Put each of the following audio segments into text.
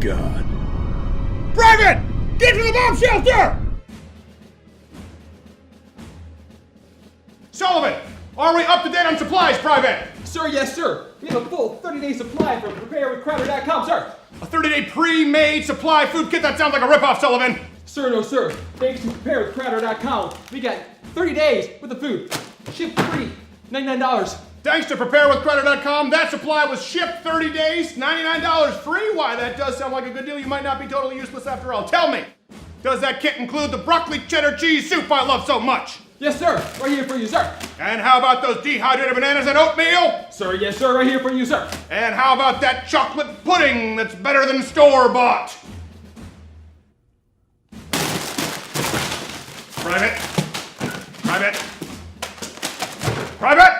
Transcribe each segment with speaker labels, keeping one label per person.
Speaker 1: God. Private! Get to the bomb shelter!
Speaker 2: Sullivan, are we up to date on supplies, Private?
Speaker 3: Sir, yes, sir. We have a full 30-day supply from preparewithcrowder.com, sir.
Speaker 2: A 30-day pre-made supply food kit? That sounds like a ripoff, Sullivan.
Speaker 3: Sir, no, sir. Thanks to preparewithcrowder.com, we got 30 days with the food. Shipped free, $99.
Speaker 2: Thanks to preparewithcrowder.com, that supply was shipped 30 days, $99 free. Why, that does sound like a good deal. You might not be totally useless after all. Tell me, does that kit include the broccoli cheddar cheese soup I love so much?
Speaker 3: Yes, sir. Right here for you, sir.
Speaker 2: And how about those dehydrated bananas and oatmeal?
Speaker 3: Sir, yes, sir. Right here for you, sir.
Speaker 2: And how about that chocolate pudding that's better than store-bought? Private?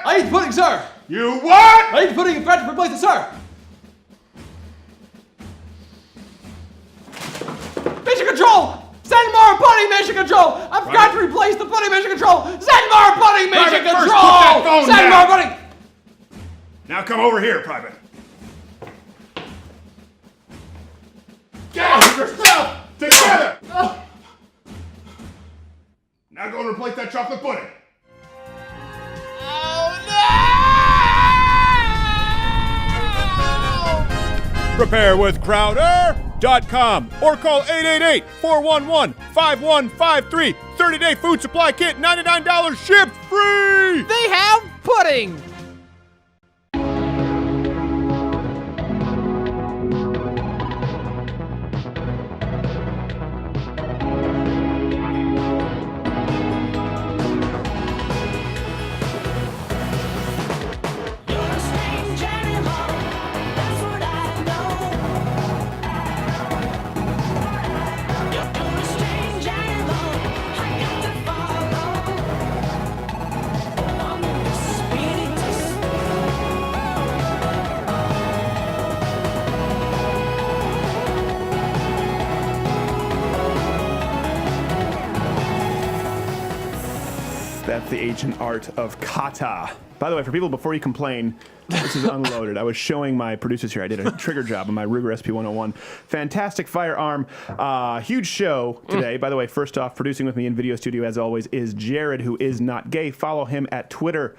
Speaker 3: I eat pudding, sir.
Speaker 2: You what?
Speaker 3: I eat pudding in French for places, sir. Mission control! Send more pudding, mission control! I've got to replace the pudding, mission control! Send more pudding, mission
Speaker 2: Private,
Speaker 3: control!
Speaker 2: first put that phone
Speaker 3: Send
Speaker 2: down.
Speaker 3: more pudding!
Speaker 2: Now come over here, Private. Get yourself together! Now go and replace that chocolate pudding.
Speaker 4: Preparewithcrowder.com or call 888-411-5153. 30-day food supply kit, $99 shipped free!
Speaker 5: They have pudding!
Speaker 6: That's the ancient art of kata. By the way, for people, before you complain, this is unloaded. I was showing my producers here. I did a trigger job on my Ruger SP101. Fantastic firearm. Huge show today. By the way, first off, producing with me in video studio, as always, is Jared, who is not gay. Follow him at Twitter.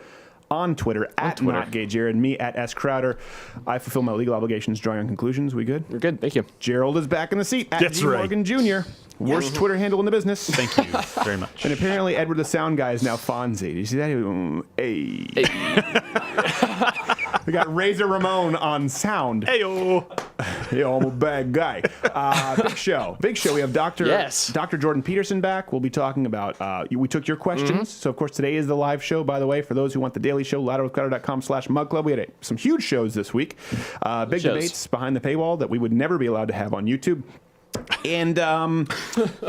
Speaker 6: On Twitter, at Not Gay Jared, me at S Crowder. I fulfill my legal obligations, drawing on conclusions. We good?
Speaker 5: We're good, thank you.
Speaker 6: Gerald is back in the seat at
Speaker 4: That's
Speaker 6: G.
Speaker 4: right.
Speaker 6: Morgan Jr. Worst Twitter handle in the business.
Speaker 4: Thank you very much.
Speaker 6: And apparently Edward the sound guy is now Fonzie. Did you see that? Hey. We got Razor Ramon on sound.
Speaker 4: Hey-o.
Speaker 6: Yo, I'm a bad guy. Big show. Big show. We have Dr. Jordan Peterson back. We'll be talking about, we took your questions. So, of course, today is the live show, by the way. For those who want the daily show, louderwithcrowder.com/mug club. We had some huge shows this week. Big debates behind the paywall that we would never be allowed to have on YouTube. And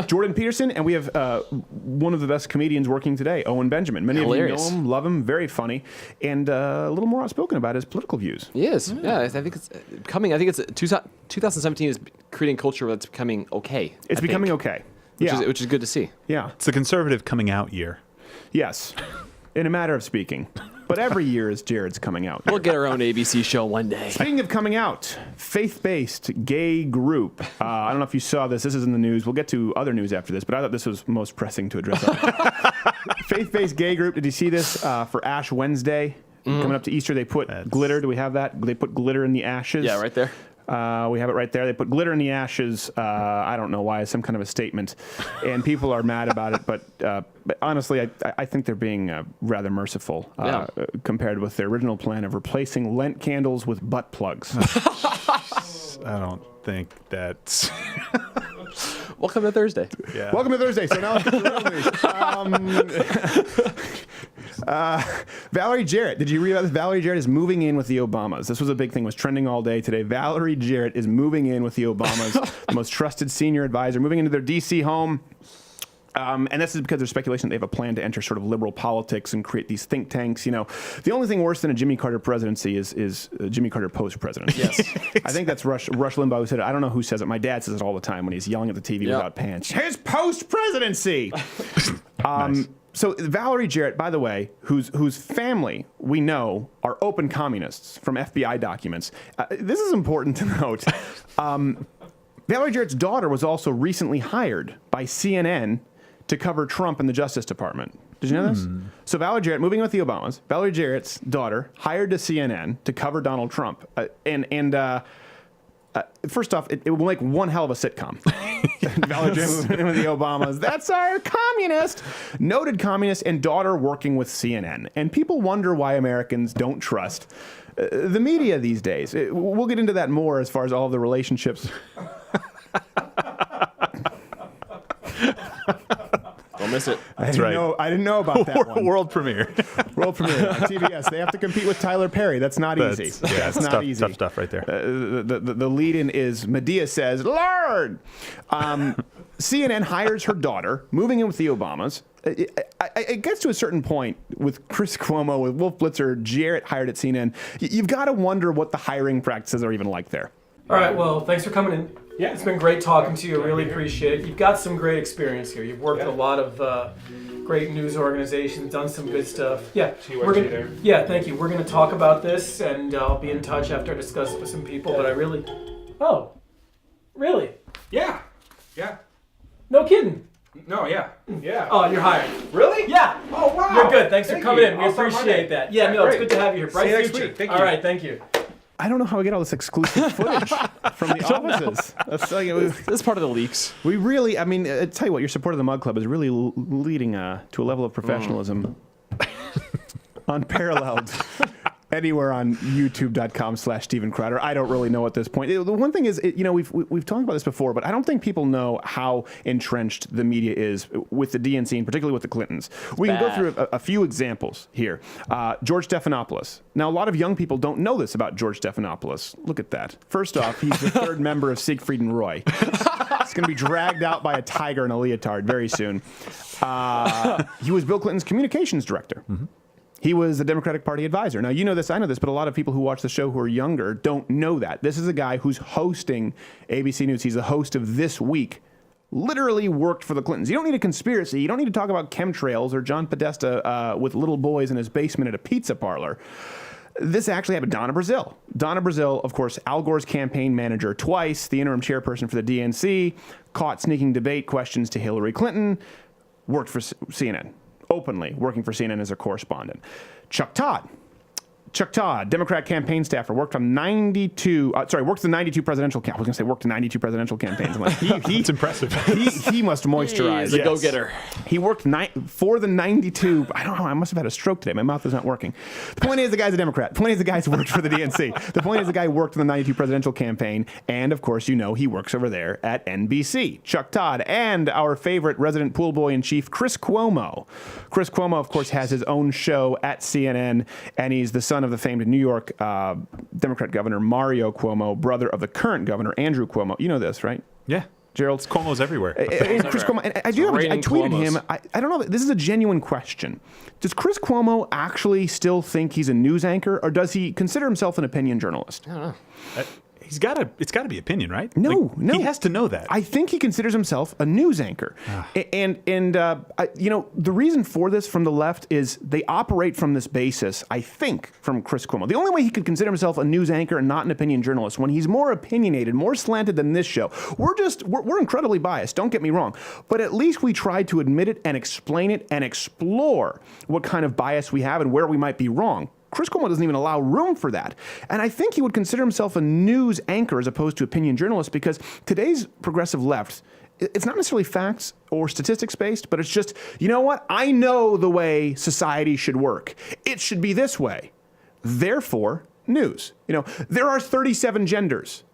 Speaker 6: Jordan Peterson, and we have one of the best comedians working today, Owen Benjamin. Many
Speaker 5: Hilarious.
Speaker 6: of you know him, love him, very funny, and a little more outspoken about his political views.
Speaker 5: He is. Yeah, I think it's coming. I think it's 2017 is creating culture that's becoming okay.
Speaker 6: It's becoming okay.
Speaker 5: Which is good to see.
Speaker 6: Yeah.
Speaker 4: It's the conservative coming out year.
Speaker 6: Yes. In a matter of speaking. But every year is Jared's coming out.
Speaker 5: We'll get our own ABC show one day.
Speaker 6: Speaking of coming out, faith-based gay group. I don't know if you saw this. This is in the news. We'll get to other news after this, but I thought this was most pressing to address. Faith-based gay group. Did you see this for Ash Wednesday? Coming up to Easter, they put glitter. Do we have that? They put glitter in the ashes.
Speaker 5: Yeah, right there.
Speaker 6: We have it right there. They put glitter in the ashes. I don't know why. It's some kind of a statement. And people are mad about it. But honestly, I think they're being rather merciful compared with their original plan of replacing Lent candles with butt plugs.
Speaker 4: I don't think that's...
Speaker 5: Welcome to Thursday.
Speaker 6: Yeah. Welcome to Thursday. So now let's get to real news. Valerie Jarrett. Did you read about this? Valerie Jarrett is moving in with the Obamas. This was a big thing. Was trending all day today. Valerie Jarrett is moving in with the Obamas, the most trusted senior advisor, moving into their D.C. home. And this is because there's speculation they have a plan to enter sort of liberal politics and create these think tanks. You know, the only thing worse than a Jimmy Carter presidency is Jimmy Carter post-presidency.
Speaker 5: Yes.
Speaker 6: Exactly. I think that's Rush Limbaugh who said it. I don't know who says it. My dad says it all the time when he's yelling at the TV without pants. His post-presidency! Nice. So Valerie Jarrett, by the way, whose family we know are open communists from FBI documents. This is important to note. Valerie Jarrett's daughter was also recently hired by CNN to cover Trump and the Justice Department. Did you know this? So Valerie Jarrett, moving in with the Obamas, Valerie Jarrett's daughter hired to CNN to cover Donald Trump. First off, it will make one hell of a sitcom. Valerie Jarrett moving in with the Obamas. That's our communist, noted communist, and daughter working with CNN. And people wonder why Americans don't trust the media these days. We'll get into that more as far as all of the relationships.
Speaker 5: Don't miss it.
Speaker 6: I didn't know about that one.
Speaker 7: World premiere.
Speaker 6: World premiere on TBS. They have to compete with Tyler Perry. That's not easy. That's not
Speaker 7: tough,
Speaker 6: easy.
Speaker 7: Tough stuff right there.
Speaker 6: The lead-in is Medea says, Lord! CNN hires her daughter, moving in with the Obamas. It gets to a certain point with Chris Cuomo, with Wolf Blitzer, Jarrett hired at CNN. You've got to wonder what the hiring practices are even like there.
Speaker 8: All right, well, thanks for coming in. Yeah, it's been great talking to you. I really appreciate it. You've got some great experience here. You've worked at a lot of great news organizations, done some good stuff. Yeah, yeah, thank you. We're going to talk about this, and I'll be in touch after I discuss it with some people. But I really, really?
Speaker 3: Yeah.
Speaker 8: No kidding.
Speaker 3: No, yeah.
Speaker 8: Oh, you're hired.
Speaker 3: Really?
Speaker 8: Yeah.
Speaker 3: Oh, wow.
Speaker 8: You're good. Thanks for
Speaker 3: Thank
Speaker 8: coming
Speaker 3: you.
Speaker 8: in. We
Speaker 3: I'll start
Speaker 8: appreciate
Speaker 3: Monday.
Speaker 8: that. Yeah, no,
Speaker 3: great.
Speaker 8: it's good to have you here. Bright
Speaker 3: See you next
Speaker 8: future.
Speaker 3: week. Thank
Speaker 8: All
Speaker 3: you.
Speaker 8: right, thank you.
Speaker 6: I don't know how we get all this exclusive footage from the offices. That's like,
Speaker 5: This is part of the leaks.
Speaker 6: we really, I mean, I tell you what, your support of the Mug Club is really leading to a level of professionalism unparalleled anywhere on youtube.com/Steven Crowder. I don't really know at this point. The one thing is, we've talked about this before, but I don't think people know how entrenched the media is with the DNC, and particularly with the Clintons. We can go through a few examples here. George Stephanopoulos. Now, a lot of young people don't know this about George Stephanopoulos. Look at that. First off, he's the third member of Siegfried and Roy. He's going to be dragged out by a tiger in a leotard very soon. He was Bill Clinton's communications director. Mm-hmm. He was the Democratic Party advisor. Now, you know this, I know this, but a lot of people who watch the show who are younger don't know that. This is a guy who's hosting ABC News. He's the host of This Week. Literally worked for the Clintons. You don't need a conspiracy. You don't need to talk about chemtrails or John Podesta with little boys in his basement at a pizza parlor. This actually happened. Donna Brazile. Donna Brazile, of course, Al Gore's campaign manager twice, the interim chairperson for the DNC, caught sneaking debate questions to Hillary Clinton, worked for CNN. Openly working for CNN as a correspondent. Chuck Todd, Democrat campaign staffer, worked the 92 presidential campaigns. I was going to say worked to 92 presidential campaigns. I'm like,
Speaker 7: It's impressive.
Speaker 6: he must moisturize.
Speaker 5: He's a go-getter.
Speaker 6: He worked for the 92. I don't know. I must have had a stroke today. My mouth is not working. The point is the guy's a Democrat. The point is the guy's worked for the DNC. The point is the guy worked in the 92 presidential campaign. And, of course, he works over there at NBC. Chuck Todd and our favorite resident pool boy in chief, Chris Cuomo. Chris Cuomo, of course, has his own show at CNN, and he's the son of the famed New York Democrat governor Mario Cuomo, brother of the current governor Andrew Cuomo. You know this, right?
Speaker 7: Yeah.
Speaker 6: Gerald.
Speaker 7: Cuomo's everywhere.
Speaker 6: And Chris Cuomo, and I tweeted him. I don't know. This is a genuine question. Does Chris Cuomo actually still think he's a news anchor, or does he consider himself an opinion journalist?
Speaker 5: I don't know.
Speaker 7: It's got to be opinion, right?
Speaker 6: No.
Speaker 7: He has to know that.
Speaker 6: I think he considers himself a news anchor. And the reason for this from the left is they operate from this basis, I think, from Chris Cuomo. The only way he could consider himself a news anchor and not an opinion journalist, when he's more opinionated, more slanted than this show. We're incredibly biased, don't get me wrong. But at least we try to admit it and explain it and explore what kind of bias we have and where we might be wrong. Chris Cuomo doesn't even allow room for that. And I think he would consider himself a news anchor as opposed to opinion journalist, because today's progressive left, it's not necessarily facts or statistics based, but it's just, you know what? I know the way society should work. It should be this way. Therefore, news. There are 37 genders.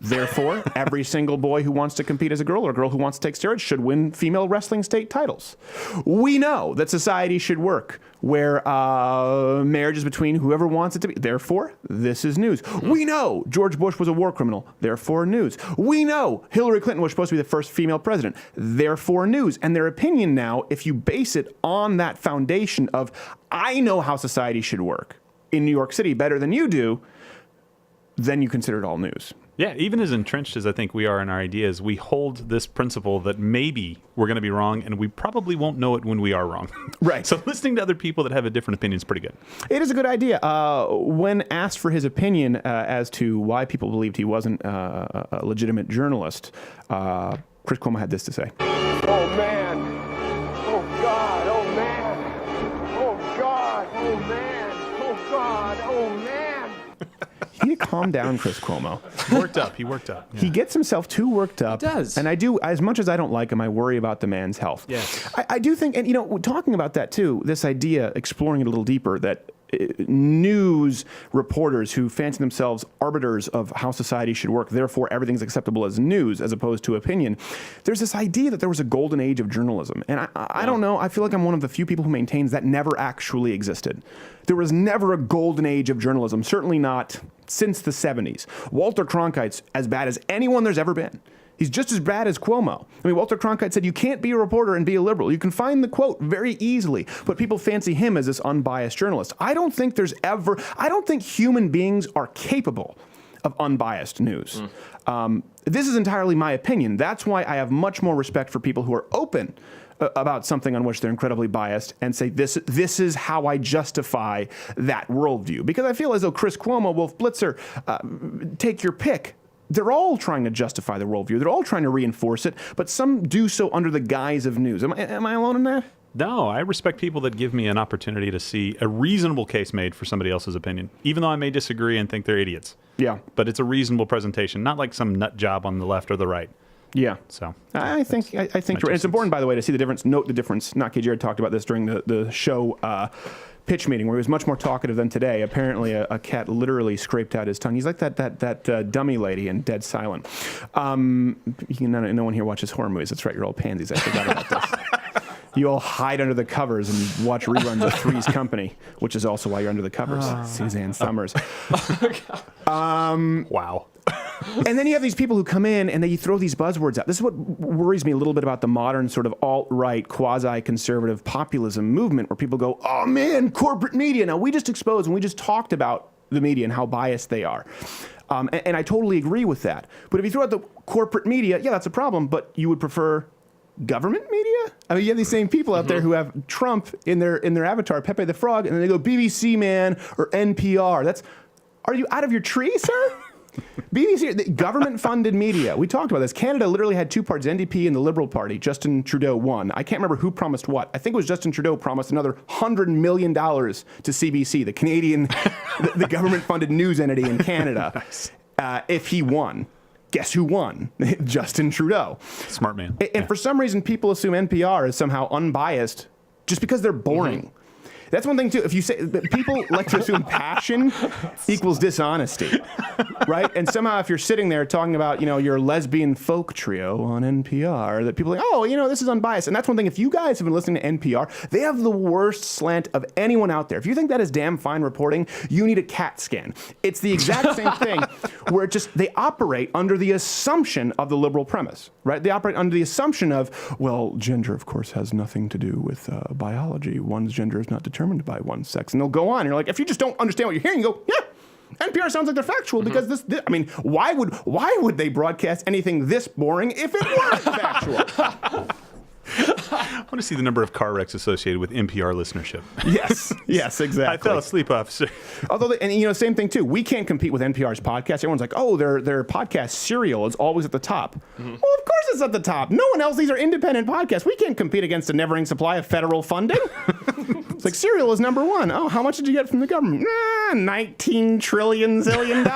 Speaker 6: Therefore, every single boy who wants to compete as a girl or a girl who wants to take steroids should win female wrestling state titles. We know that society should work where marriage is between whoever wants it to be. Therefore, this is news. We know George Bush was a war criminal. Therefore, news. We know Hillary Clinton was supposed to be the first female president. Therefore, news. And their opinion now, if you base it on that foundation of, I know how society should work in New York City better than you do, then you consider it all news.
Speaker 7: Yeah, even as entrenched as I think we are in our ideas, we hold this principle that maybe we're going to be wrong, and we probably won't know it when we are wrong.
Speaker 6: Right.
Speaker 7: So listening to other people that have a different opinion is pretty good.
Speaker 6: It is a good idea. When asked for his opinion as to why people believed he wasn't a legitimate journalist, Chris Cuomo had this to say.
Speaker 9: Oh, man. Oh, God. Oh, man. Oh, God. Oh, man. Oh, God. Oh, man.
Speaker 6: He need to calm down, Chris Cuomo.
Speaker 7: He worked up. Yeah.
Speaker 6: He gets himself too worked up.
Speaker 5: He does.
Speaker 6: And I do, as much as I don't like him, I worry about the man's health.
Speaker 5: Yes.
Speaker 6: I do think, and talking about that too, this idea, exploring it a little deeper, that news reporters who fancy themselves arbiters of how society should work, therefore everything's acceptable as news as opposed to opinion. There's this idea that there was a golden age of journalism. And I don't know, I feel like I'm one of the few people who maintains that never actually existed. There was never a golden age of journalism, certainly not since the 70s. Walter Cronkite's as bad as anyone there's ever been. He's just as bad as Cuomo. I mean, Walter Cronkite said you can't be a reporter and be a liberal. You can find the quote very easily, but people fancy him as this unbiased journalist. I don't think human beings are capable of unbiased news. This is entirely my opinion. That's why I have much more respect for people who are open about something on which they're incredibly biased and say, this is how I justify that worldview. Because I feel as though Chris Cuomo, Wolf Blitzer, take your pick, they're all trying to justify the worldview. They're all trying to reinforce it, but some do so under the guise of news. Am I alone in that?
Speaker 7: No, I respect people that give me an opportunity to see a reasonable case made for somebody else's opinion, even though I may disagree and think they're idiots.
Speaker 6: Yeah.
Speaker 7: But it's a reasonable presentation, not like some nut job on the left or the right.
Speaker 6: Yeah.
Speaker 7: So
Speaker 6: I think you're right. It's important, by the way, to see the difference, note the difference. Not Jared talked about this during the show pitch meeting, where he was much more talkative than today. Apparently, a cat literally scraped out his tongue. He's like that dummy lady in Dead Silent. No one here watches horror movies. That's right, you're all pansies. I forgot about this. You all hide under the covers and watch reruns of Three's Company, which is also why you're under the covers. Suzanne Summers.
Speaker 7: Wow.
Speaker 6: And then you have these people who come in and they throw these buzzwords out. This is what worries me a little bit about the modern sort of alt-right, quasi-conservative populism movement, where people go, oh man, corporate media. Now, we just exposed and we just talked about the media and how biased they are. And I totally agree with that. But if you throw out the corporate media, yeah, that's a problem, but you would prefer government media? I mean, you have these same people out there who have Trump in their avatar, Pepe the Frog, and then they go BBC, man, or NPR. Are you out of your tree, sir? BBC, government-funded media. We talked about this. Canada literally had two parties, NDP and the Liberal Party. Justin Trudeau won. I can't remember who promised what. I think it was Justin Trudeau promised another $100 million to CBC, the Canadian, the government-funded news entity in Canada, nice. If he won. Guess who won? Justin Trudeau.
Speaker 7: Smart man.
Speaker 6: And for some reason, people assume NPR is somehow unbiased just because they're boring. Mm-hmm. That's one thing, too. If you say people like to assume passion equals dishonesty, right? And somehow if you're sitting there talking about, your lesbian folk trio on NPR, that people are like, oh, this is unbiased. And that's one thing. If you guys have been listening to NPR, they have the worst slant of anyone out there. If you think that is damn fine reporting, you need a CAT scan. It's the exact same thing where they operate under the assumption of the liberal premise, right? They operate under the assumption of, well, gender, of course, has nothing to do with biology. One's gender is not determined by one's sex. And they'll go on. And you're like, if you just don't understand what you're hearing, you go, yeah, NPR sounds like they're factual because this why would they broadcast anything this boring if it weren't factual?
Speaker 7: I want to see the number of car wrecks associated with NPR listenership.
Speaker 6: Yes, exactly.
Speaker 7: I fell asleep, officer.
Speaker 6: Although, same thing too. We can't compete with NPR's podcast. Everyone's like, oh, their podcast Serial is always at the top. Mm-hmm. Well, of course it's at the top. No one else. These are independent podcasts. We can't compete against a never-ending supply of federal funding. It's like Serial is number one. Oh, how much did you get from the government? $19 trillion zillion.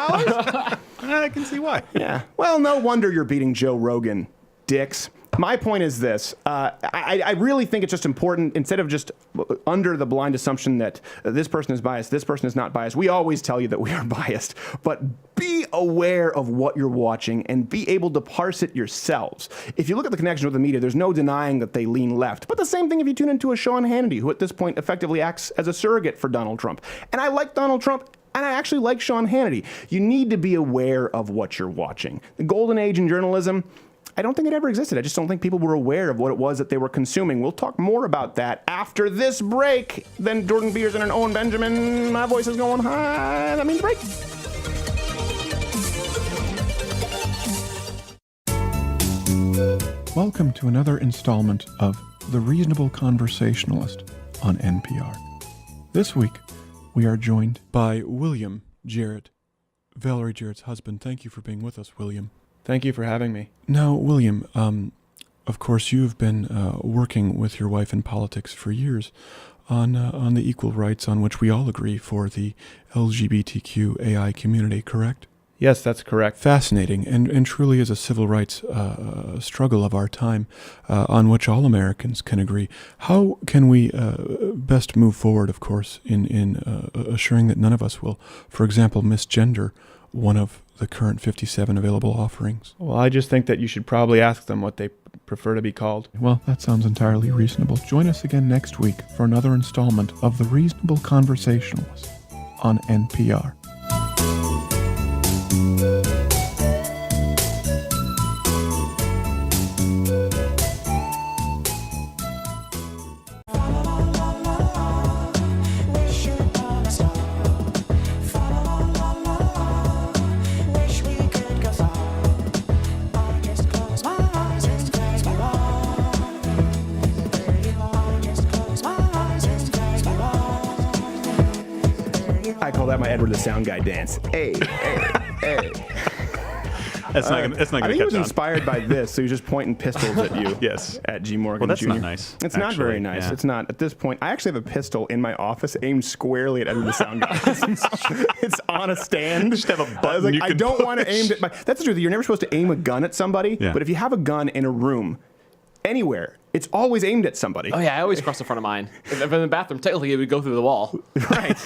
Speaker 7: I can see why.
Speaker 6: Yeah. Well, no wonder you're beating Joe Rogan, dicks. My point is this. I really think it's just important, instead of just under the blind assumption that this person is biased, this person is not biased. We always tell you that we are biased, but be aware of what you're watching and be able to parse it yourselves. If you look at the connection with the media, there's no denying that they lean left. But the same thing if you tune into a Sean Hannity, who at this point effectively acts as a surrogate for Donald Trump. And I like Donald Trump, and I actually like Sean Hannity. You need to be aware of what you're watching. The golden age in journalism, I don't think it ever existed. I just don't think people were aware of what it was that they were consuming. We'll talk more about that after this break. Then Jordan Peterson and Owen Benjamin. My voice is going high. That means break.
Speaker 10: Welcome to another installment of The Reasonable Conversationalist on NPR. This week, we are joined by William Jarrett, Valerie Jarrett's husband. Thank you for being with us, William.
Speaker 6: Thank you for having me.
Speaker 10: Now, William, of course, you've been working with your wife in politics for years on the equal rights on which we all agree for the LGBTQAI community, correct?
Speaker 6: Yes, that's correct.
Speaker 10: Fascinating, and truly is a civil rights struggle of our time on which all Americans can agree. How can we best move forward, of course, in assuring that none of us will, for example, misgender one of the current 57 available offerings?
Speaker 6: Well, I just think that you should probably ask them what they prefer to be called.
Speaker 10: Well, that sounds entirely reasonable. Join us again next week for another installment of The Reasonable Conversationalist on NPR.
Speaker 6: I call that my Edward the Sound Guy dance. Hey, hey, hey.
Speaker 7: That's not gonna
Speaker 6: I think he
Speaker 7: catch
Speaker 6: was
Speaker 7: on.
Speaker 6: inspired by this, so he was just pointing pistols at you.
Speaker 7: Yes.
Speaker 6: At G. Morgan
Speaker 7: Well, that's
Speaker 6: Jr.
Speaker 7: not nice,
Speaker 6: It's not very
Speaker 7: actually.
Speaker 6: nice.
Speaker 7: Yeah.
Speaker 6: It's not. At this point, I actually have a pistol in my office aimed squarely at Edward the Sound Guy. It's on a stand.
Speaker 7: Just have a
Speaker 6: I was
Speaker 7: button
Speaker 6: like,
Speaker 7: you
Speaker 6: I
Speaker 7: can
Speaker 6: don't want to
Speaker 7: push.
Speaker 6: aim at my... That's the truth. You're never supposed to aim a gun at somebody,
Speaker 7: Yeah.
Speaker 6: but if you have a gun in a room, anywhere, it's always aimed at somebody.
Speaker 5: Oh yeah, I always cross the front of mine. If I'm in the bathroom, technically it would go through the wall,
Speaker 6: Right.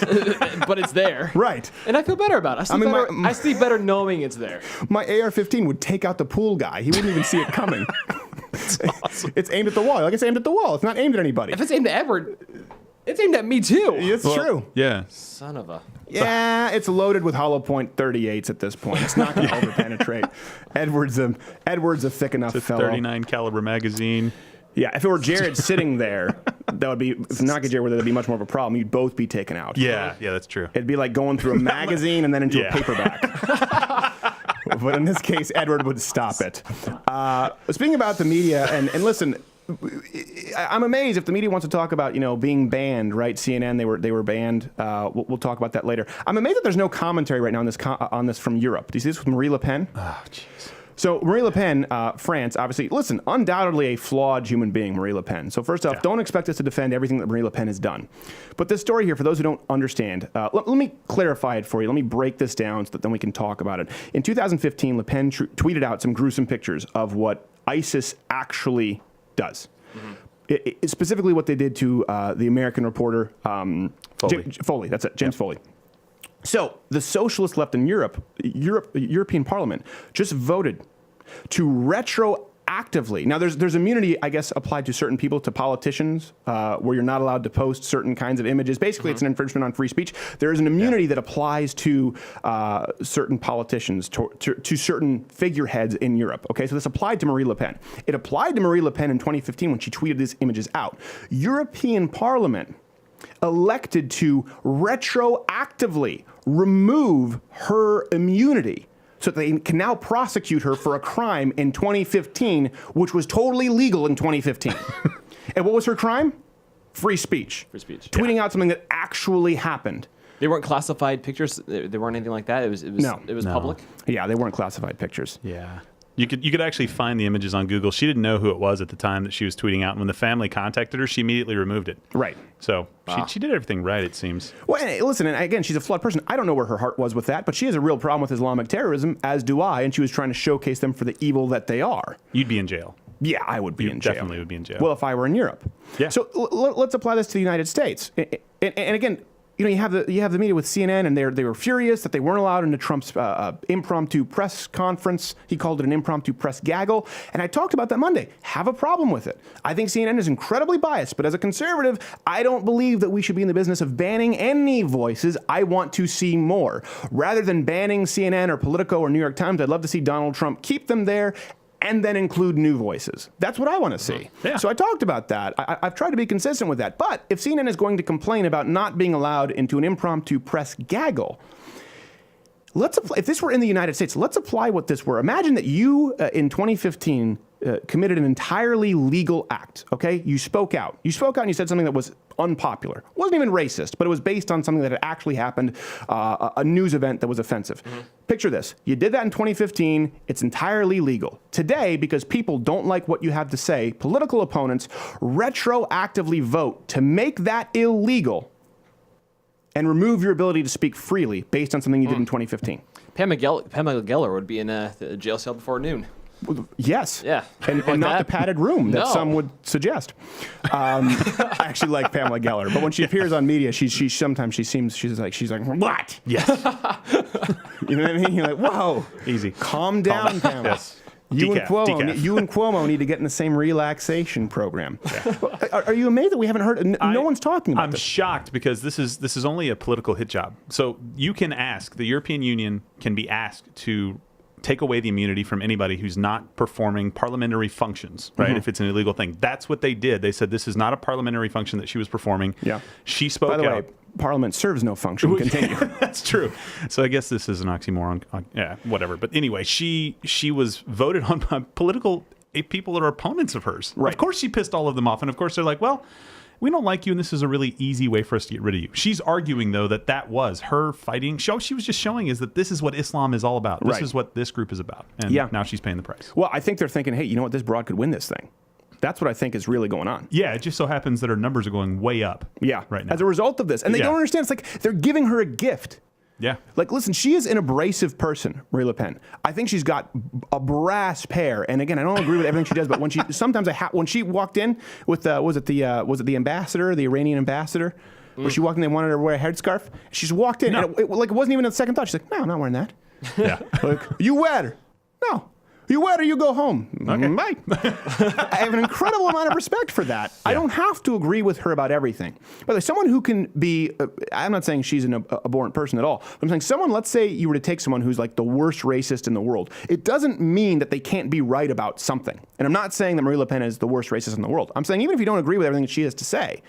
Speaker 5: but it's there.
Speaker 6: Right.
Speaker 5: And I feel better about it. I sleep better knowing it's there.
Speaker 6: My AR-15 would take out the pool guy. He wouldn't even see it coming.
Speaker 7: Awesome.
Speaker 6: It's aimed at the wall. Like, it's aimed at the wall. It's not aimed at anybody.
Speaker 5: If it's aimed at Edward, it's aimed at me too.
Speaker 6: It's true.
Speaker 7: Yeah.
Speaker 5: Son of a.
Speaker 6: Yeah, it's loaded with hollow point 38s at this point. It's not going to overpenetrate. Edward's a thick enough
Speaker 7: It's a
Speaker 6: fellow.
Speaker 7: 39 caliber magazine.
Speaker 6: Yeah, if it were Jared sitting there, that would be, if not get Jared, that'd be much more of a problem. You'd both be taken out.
Speaker 7: Yeah, that's true.
Speaker 6: It'd be like going through a magazine and then into
Speaker 7: Yeah.
Speaker 6: a paperback. But in this case, Edward would stop it. Speaking about the media, and listen, I'm amazed if the media wants to talk about, being banned, right? CNN, they were banned. We'll talk about that later. I'm amazed that there's no commentary right now on this from Europe. Do you see this with Marie Le Pen?
Speaker 7: Oh, jeez.
Speaker 6: So Marie Le Pen, France, obviously, listen, undoubtedly a flawed human being, Marie Le Pen. So first off, don't expect us to defend everything that Marie Le Pen has done. But this story here, for those who don't understand, let me clarify it for you. Let me break this down so that then we can talk about it. In 2015, Le Pen tweeted out some gruesome pictures of what ISIS actually does. Mm-hmm. Specifically what they did to the American reporter, Foley. That's it, James Foley. So the socialist left in European Parliament just voted to retroactively. Now there's immunity, I guess, applied to certain people, to politicians, where you're not allowed to post certain kinds of images. Basically, it's an infringement on free speech. There is an immunity that applies to certain politicians, to certain figureheads in Europe. Okay, so this applied to Marie Le Pen. It applied to Marie Le Pen in 2015 when she tweeted these images out. European Parliament elected to retroactively remove her immunity so that they can now prosecute her for a crime in 2015, which was totally legal in 2015. And what was her crime? Free speech.
Speaker 5: Free speech.
Speaker 6: Tweeting out something that actually happened.
Speaker 5: They weren't classified pictures. They weren't anything like that. It was public.
Speaker 6: Yeah, they weren't classified pictures.
Speaker 7: Yeah. You could actually find the images on Google. She didn't know who it was at the time that she was tweeting out. And when the family contacted her, she immediately removed it.
Speaker 6: Right.
Speaker 7: So she did everything right, it seems.
Speaker 6: Well, and listen, and again, she's a flawed person. I don't know where her heart was with that, but she has a real problem with Islamic terrorism, as do I, and she was trying to showcase them for the evil that they are.
Speaker 7: You'd be in jail.
Speaker 6: Yeah, I would be in jail.
Speaker 7: Definitely would be in jail.
Speaker 6: Well, if I were in Europe.
Speaker 7: Yeah.
Speaker 6: So let's apply this to the United States. And again, you have the media with CNN, and they were furious that they weren't allowed into Trump's impromptu press conference. He called it an impromptu press gaggle. And I talked about that Monday. Have a problem with it. I think CNN is incredibly biased, but as a conservative, I don't believe that we should be in the business of banning any voices. I want to see more. Rather than banning CNN or Politico or New York Times, I'd love to see Donald Trump keep them there and then include new voices. That's what I want to see.
Speaker 7: Yeah.
Speaker 6: So I talked about that. I've tried to be consistent with that. But if CNN is going to complain about not being allowed into an impromptu press gaggle, Let's apply, if this were in the United States, let's apply what this were. Imagine that you, in 2015, committed an entirely legal act, okay? You spoke out. You spoke out and you said something that was unpopular. It wasn't even racist, but it was based on something that had actually happened, a news event that was offensive. Picture this. You did that in 2015. It's entirely legal. Today, because people don't like what you have to say, political opponents retroactively vote to make that illegal and remove your ability to speak freely based on something you did in 2015.
Speaker 5: Pamela Geller would be in the jail cell before noon.
Speaker 6: Yes.
Speaker 5: Yeah.
Speaker 6: And
Speaker 5: Like
Speaker 6: not
Speaker 5: that?
Speaker 6: the padded room that
Speaker 5: No.
Speaker 6: some would suggest. I actually like Pamela Geller, but when she appears on media, she sometimes she's like, what?
Speaker 7: Yes.
Speaker 6: You know what I mean? You're like, whoa.
Speaker 7: Easy.
Speaker 6: Calm down, Pamela.
Speaker 7: Yes.
Speaker 6: You and
Speaker 7: Decaf.
Speaker 6: you and Cuomo need to get in the same relaxation program. Are you amazed that we haven't heard? No one's talking about
Speaker 7: I'm
Speaker 6: this.
Speaker 7: shocked because this is only a political hit job. So you can ask, the European Union can be asked to take away the immunity from anybody who's not performing parliamentary functions, right? If it's an illegal thing. That's what they did. They said this is not a parliamentary function that she was performing.
Speaker 6: Yeah.
Speaker 7: She spoke
Speaker 6: By the
Speaker 7: out.
Speaker 6: way, Parliament serves no function. Continue.
Speaker 7: That's true. So I guess this is an oxymoron. Yeah, whatever. But anyway, she was voted on by political people that are opponents of hers.
Speaker 6: Right.
Speaker 7: Of course she pissed all of them off. And of course they're like, well, we don't like you, and this is a really easy way for us to get rid of you. She's arguing, though, that was her fighting. She was just showing is that this is what Islam is all about. This
Speaker 6: Right.
Speaker 7: is what this group is about. And now she's paying the price.
Speaker 6: Well, I think they're thinking, hey, you know what? This broad could win this thing. That's what I think is really going on.
Speaker 7: Yeah, it just so happens that her numbers are going way up.
Speaker 6: Yeah.
Speaker 7: Right now.
Speaker 6: As a result of this. And they don't understand. It's like they're giving her a gift.
Speaker 7: Yeah.
Speaker 6: Like, listen, she is an abrasive person, Marie Le Pen. I think she's got a brass pair. And again, I don't agree with everything she does, but when she sometimes when she walked in with was it the ambassador, the Iranian ambassador, where she walked in, they wanted her to wear a headscarf. She just walked in, and it wasn't even a second thought. She's like, no, I'm not wearing that.
Speaker 7: Yeah.
Speaker 6: Like, you wear? No. You wear or you go home.
Speaker 7: Okay.
Speaker 6: Bye. I have an incredible amount of respect for that. I don't have to agree with her about everything. By the way, someone who can be, I'm not saying she's an abhorrent person at all. I'm saying someone, let's say you were to take someone who's like the worst racist in the world. It doesn't mean that they can't be right about something. And I'm not saying that Marie Le Pen is the worst racist in the world. I'm saying even if you don't agree with everything that she has to say,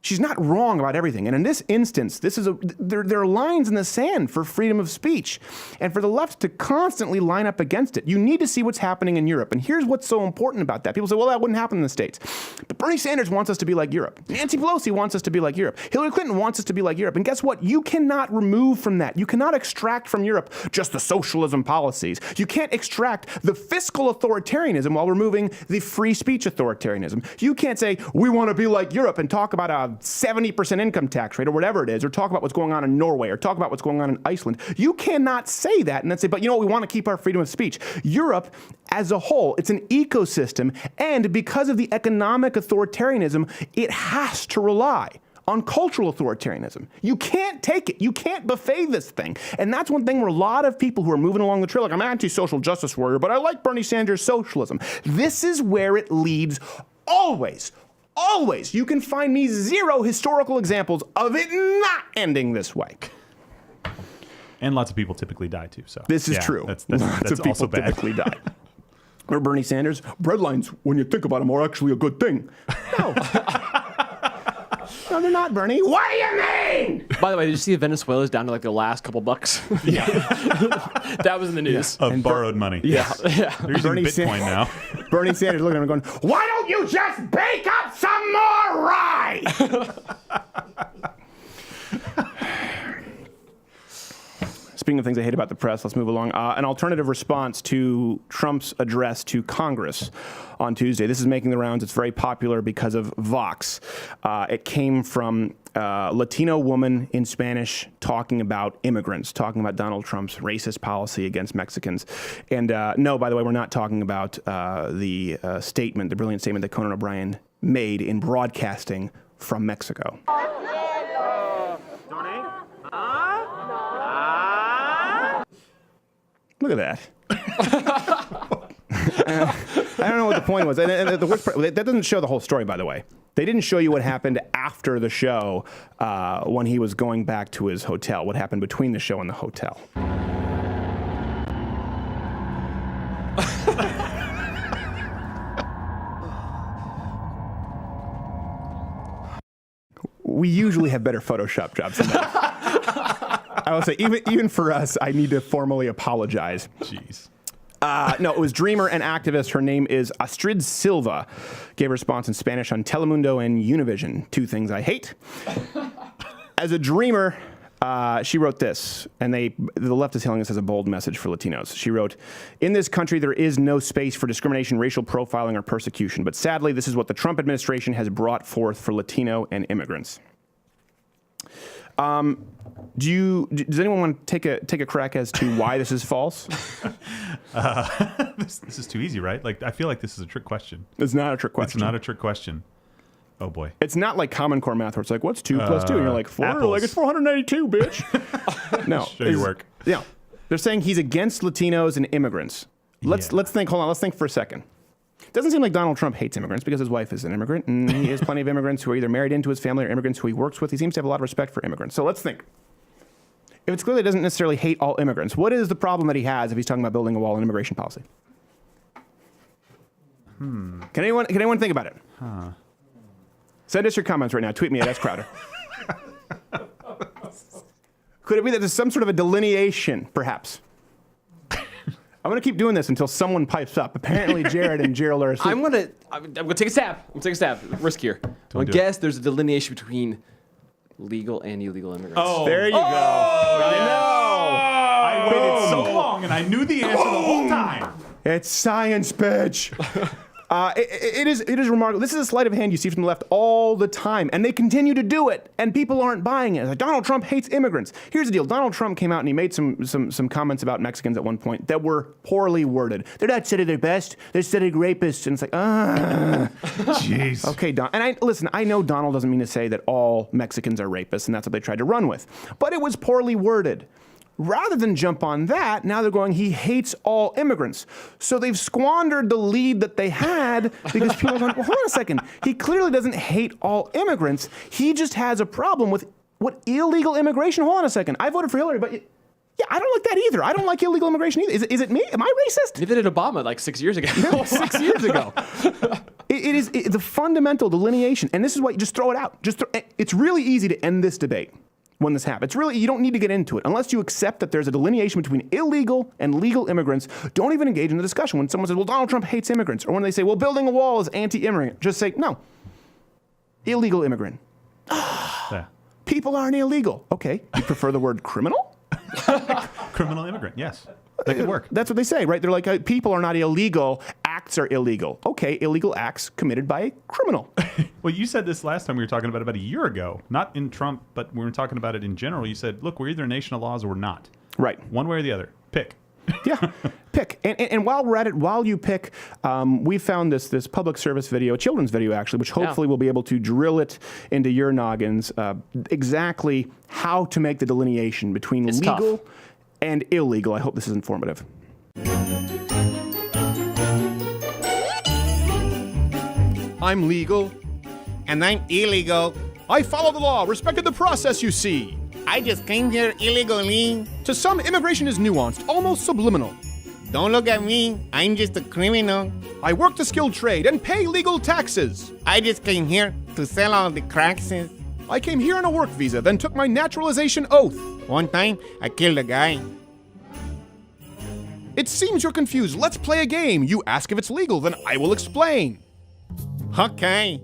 Speaker 6: she's not wrong about everything. And in this instance, there are lines in the sand for freedom of speech and for the left to constantly line up against it. You need to see what's happening in Europe. And here's what's so important about that. People say, well, that wouldn't happen in the States. But Bernie Sanders wants us to be like Europe. Nancy Pelosi wants us to be like Europe. Hillary Clinton wants us to be like Europe. And guess what? You cannot remove from that. You cannot extract from Europe just the socialism policies. You can't extract the fiscal authoritarianism while removing the free speech authoritarianism. You can't say, we want to be like Europe and talk about a 70% income tax rate or whatever it is, or talk about what's going on in Norway, or talk about what's going on in Iceland. You cannot say that and then say, but you know what, we want to keep our freedom of speech. Europe as a whole, it's an ecosystem, and because of the economic authoritarianism, it has to rely on cultural authoritarianism. You can't take it. You can't buffet this thing. And that's one thing where a lot of people who are moving along the trail, like, I'm an anti-social justice warrior, but I like Bernie Sanders' socialism. This is where it leads always. Always. You can find me zero historical examples of it not ending this way.
Speaker 7: And lots of people typically die, too. So
Speaker 6: This is true.
Speaker 7: That's
Speaker 6: Lots of people
Speaker 7: also bad.
Speaker 6: typically die. Or Bernie Sanders, breadlines, when you think about them, are actually a good thing. No. No, they're not, Bernie. What do you mean?
Speaker 5: By the way, did you see Venezuela's down to like the last couple bucks? Yeah. That was in the news.
Speaker 7: Of borrowed money.
Speaker 5: Yeah. Yeah.
Speaker 7: They're using Bitcoin now.
Speaker 6: Bernie Sanders looking at him going, why don't you just bake up some more rye? Speaking of things I hate about the press, let's move along. An alternative response to Trump's address to Congress on Tuesday. This is making the rounds. It's very popular because of Vox. It came from a Latino woman in Spanish talking about immigrants, talking about Donald Trump's racist policy against Mexicans. And no, by the way, we're not talking about the brilliant statement that Conan O'Brien made in broadcasting from Mexico. Look at that. I don't know what the point was. And the worst part, that doesn't show the whole story, by the way. They didn't show you what happened after the show when he was going back to his hotel, what happened between the show and the hotel. We usually have better Photoshop jobs than that. I will say, even for us, I need to formally apologize.
Speaker 7: Jeez.
Speaker 6: No, it was dreamer and activist. Her name is Astrid Silva. Gave a response in Spanish on Telemundo and Univision. 2 things I hate. As a dreamer, she wrote this, and the left is hailing this as a bold message for Latinos. She wrote, "In this country, there is no space for discrimination, racial profiling, or persecution. But sadly, this is what the Trump administration has brought forth for Latino and immigrants." Does anyone want to take a crack as to why this is false?
Speaker 7: This is too easy, right? Like, I feel like this is a trick question.
Speaker 6: It's not a trick question.
Speaker 7: It's not a trick question. Oh boy.
Speaker 6: It's not like Common Core math where it's like, what's 2 plus 2? And you're like, 4?
Speaker 7: apples.
Speaker 6: Like, it's 492, bitch. No.
Speaker 7: Show your work.
Speaker 6: Yeah. They're saying he's against Latinos and immigrants. Let's think. Hold on. Let's think for a second. It doesn't seem like Donald Trump hates immigrants because his wife is an immigrant, and he has plenty of immigrants who are either married into his family or immigrants who he works with. He seems to have a lot of respect for immigrants. So let's think. If it's clear that he doesn't necessarily hate all immigrants, what is the problem that he has if he's talking about building a wall in immigration policy? Can anyone think about it? Send us your comments right now. Tweet me at @SCrowder. Could it be that there's some sort of a delineation, perhaps? I'm going to keep doing this until someone pipes up. Apparently, Jared and Gerald are asleep.
Speaker 5: I'm gonna take a stab. Risk here. I'm gonna guess there's a delineation between legal and illegal immigrants.
Speaker 7: Oh,
Speaker 6: There you go.
Speaker 7: I
Speaker 6: I know.
Speaker 7: waited so long, and I knew the answer the whole time.
Speaker 6: It's science, bitch. It is remarkable. This is a sleight of hand you see from the left all the time, and they continue to do it, and people aren't buying it. It's like, Donald Trump hates immigrants. Here's the deal. Donald Trump came out and he made some comments about Mexicans at one point that were poorly worded. They're not studying their best. They're studying rapists, and it's like,
Speaker 7: Jeez.
Speaker 6: Okay, Don. And I know Donald doesn't mean to say that all Mexicans are rapists, and that's what they tried to run with. But it was poorly worded. Rather than jump on that, now they're going, he hates all immigrants. So they've squandered the lead that they had because people are going, well, hold on a second. He clearly doesn't hate all immigrants. He just has a problem with what illegal immigration. Hold on a second. I voted for Hillary, but yeah, I don't like that either. I don't like illegal immigration either. Is it me? Am I racist?
Speaker 5: Neither did Obama like 6 years ago.
Speaker 6: No, 6 years ago. It is the fundamental delineation. And this is why you just throw it out. It's really easy to end this debate when this happens. It's really, you don't need to get into it. Unless you accept that there's a delineation between illegal and legal immigrants, don't even engage in the discussion. When someone says, well, Donald Trump hates immigrants, or when they say, well, building a wall is anti-immigrant, just say, no, illegal immigrant.
Speaker 7: Yeah.
Speaker 6: People aren't illegal. Okay, you prefer the word criminal?
Speaker 7: Criminal immigrant, yes. That could work.
Speaker 6: That's what they say, right? They're like, people are not illegal, acts are illegal. Okay, illegal acts committed by a criminal.
Speaker 7: Well, you said this last time we were talking about a year ago. Not in Trump, but we were talking about it in general. You said, look, we're either a nation of laws or we're not.
Speaker 6: Right.
Speaker 7: One way or the other. Pick.
Speaker 6: Yeah, pick. And while we're at it, while you pick, we found this public service video, a children's video actually, which hopefully will be able to drill it into your noggins, exactly how to make the delineation between legal and illegal. I hope this is informative.
Speaker 4: I'm legal.
Speaker 1: And I'm illegal.
Speaker 4: I follow the law, respected the process you see.
Speaker 1: I just came here illegally.
Speaker 4: To some, immigration is nuanced, almost subliminal.
Speaker 1: Don't look at me. I'm just a criminal.
Speaker 4: I work the skilled trade and pay legal taxes.
Speaker 1: I just came here to sell all the cracks.
Speaker 4: I came here on a work visa, then took my naturalization oath.
Speaker 1: One time, I killed a guy.
Speaker 4: It seems you're confused. Let's play a game. You ask if it's legal, then I will explain.
Speaker 1: Okay.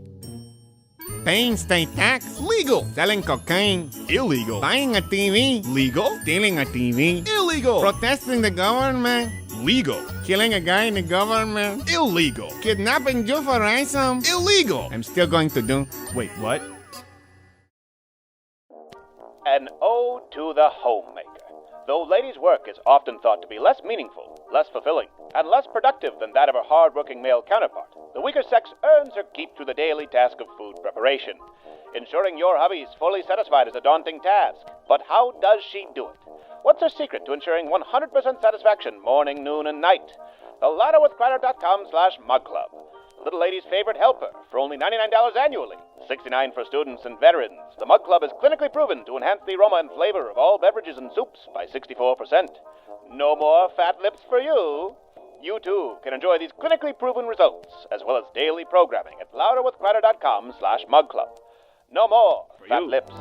Speaker 1: Paying state tax.
Speaker 4: Legal.
Speaker 1: Selling cocaine.
Speaker 4: Illegal.
Speaker 1: Buying a TV.
Speaker 4: Legal.
Speaker 1: Stealing a TV.
Speaker 4: Illegal.
Speaker 1: Protesting the government.
Speaker 4: Legal.
Speaker 1: Killing a guy in the government.
Speaker 4: Illegal.
Speaker 1: Kidnapping you for ransom.
Speaker 4: Illegal.
Speaker 1: I'm still going to do.
Speaker 4: Wait, what?
Speaker 11: An ode to the homemaker. Though ladies' work is often thought to be less meaningful, less fulfilling, and less productive than that of her hard-working male counterpart, the weaker sex earns her keep through the daily task of food preparation. Ensuring your hubby is fully satisfied is a daunting task, but how does she do it? What's her secret to ensuring 100% satisfaction morning, noon, and night? The ladder with Crider.com/mugclub. Little lady's favorite helper for only $99 annually, $69 for students and veterans. The Mug Club is clinically proven to enhance the aroma and flavor of all beverages and soups by 64%. No more fat lips for you. You too can enjoy these clinically proven results, as well as daily programming at louderwithcrowder.com/mugclub. No more fat lips.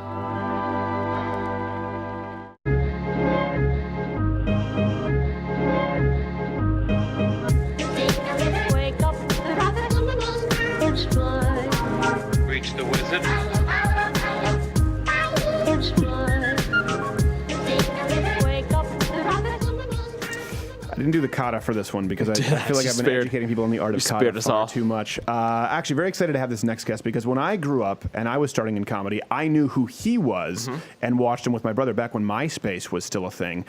Speaker 6: I didn't do the kata for this one because I feel like I've been educating people on the art of kata far too much. Actually, very excited to have this next guest because when I grew up and I was starting in comedy, I knew who he was and watched him with my brother back when MySpace was still a thing.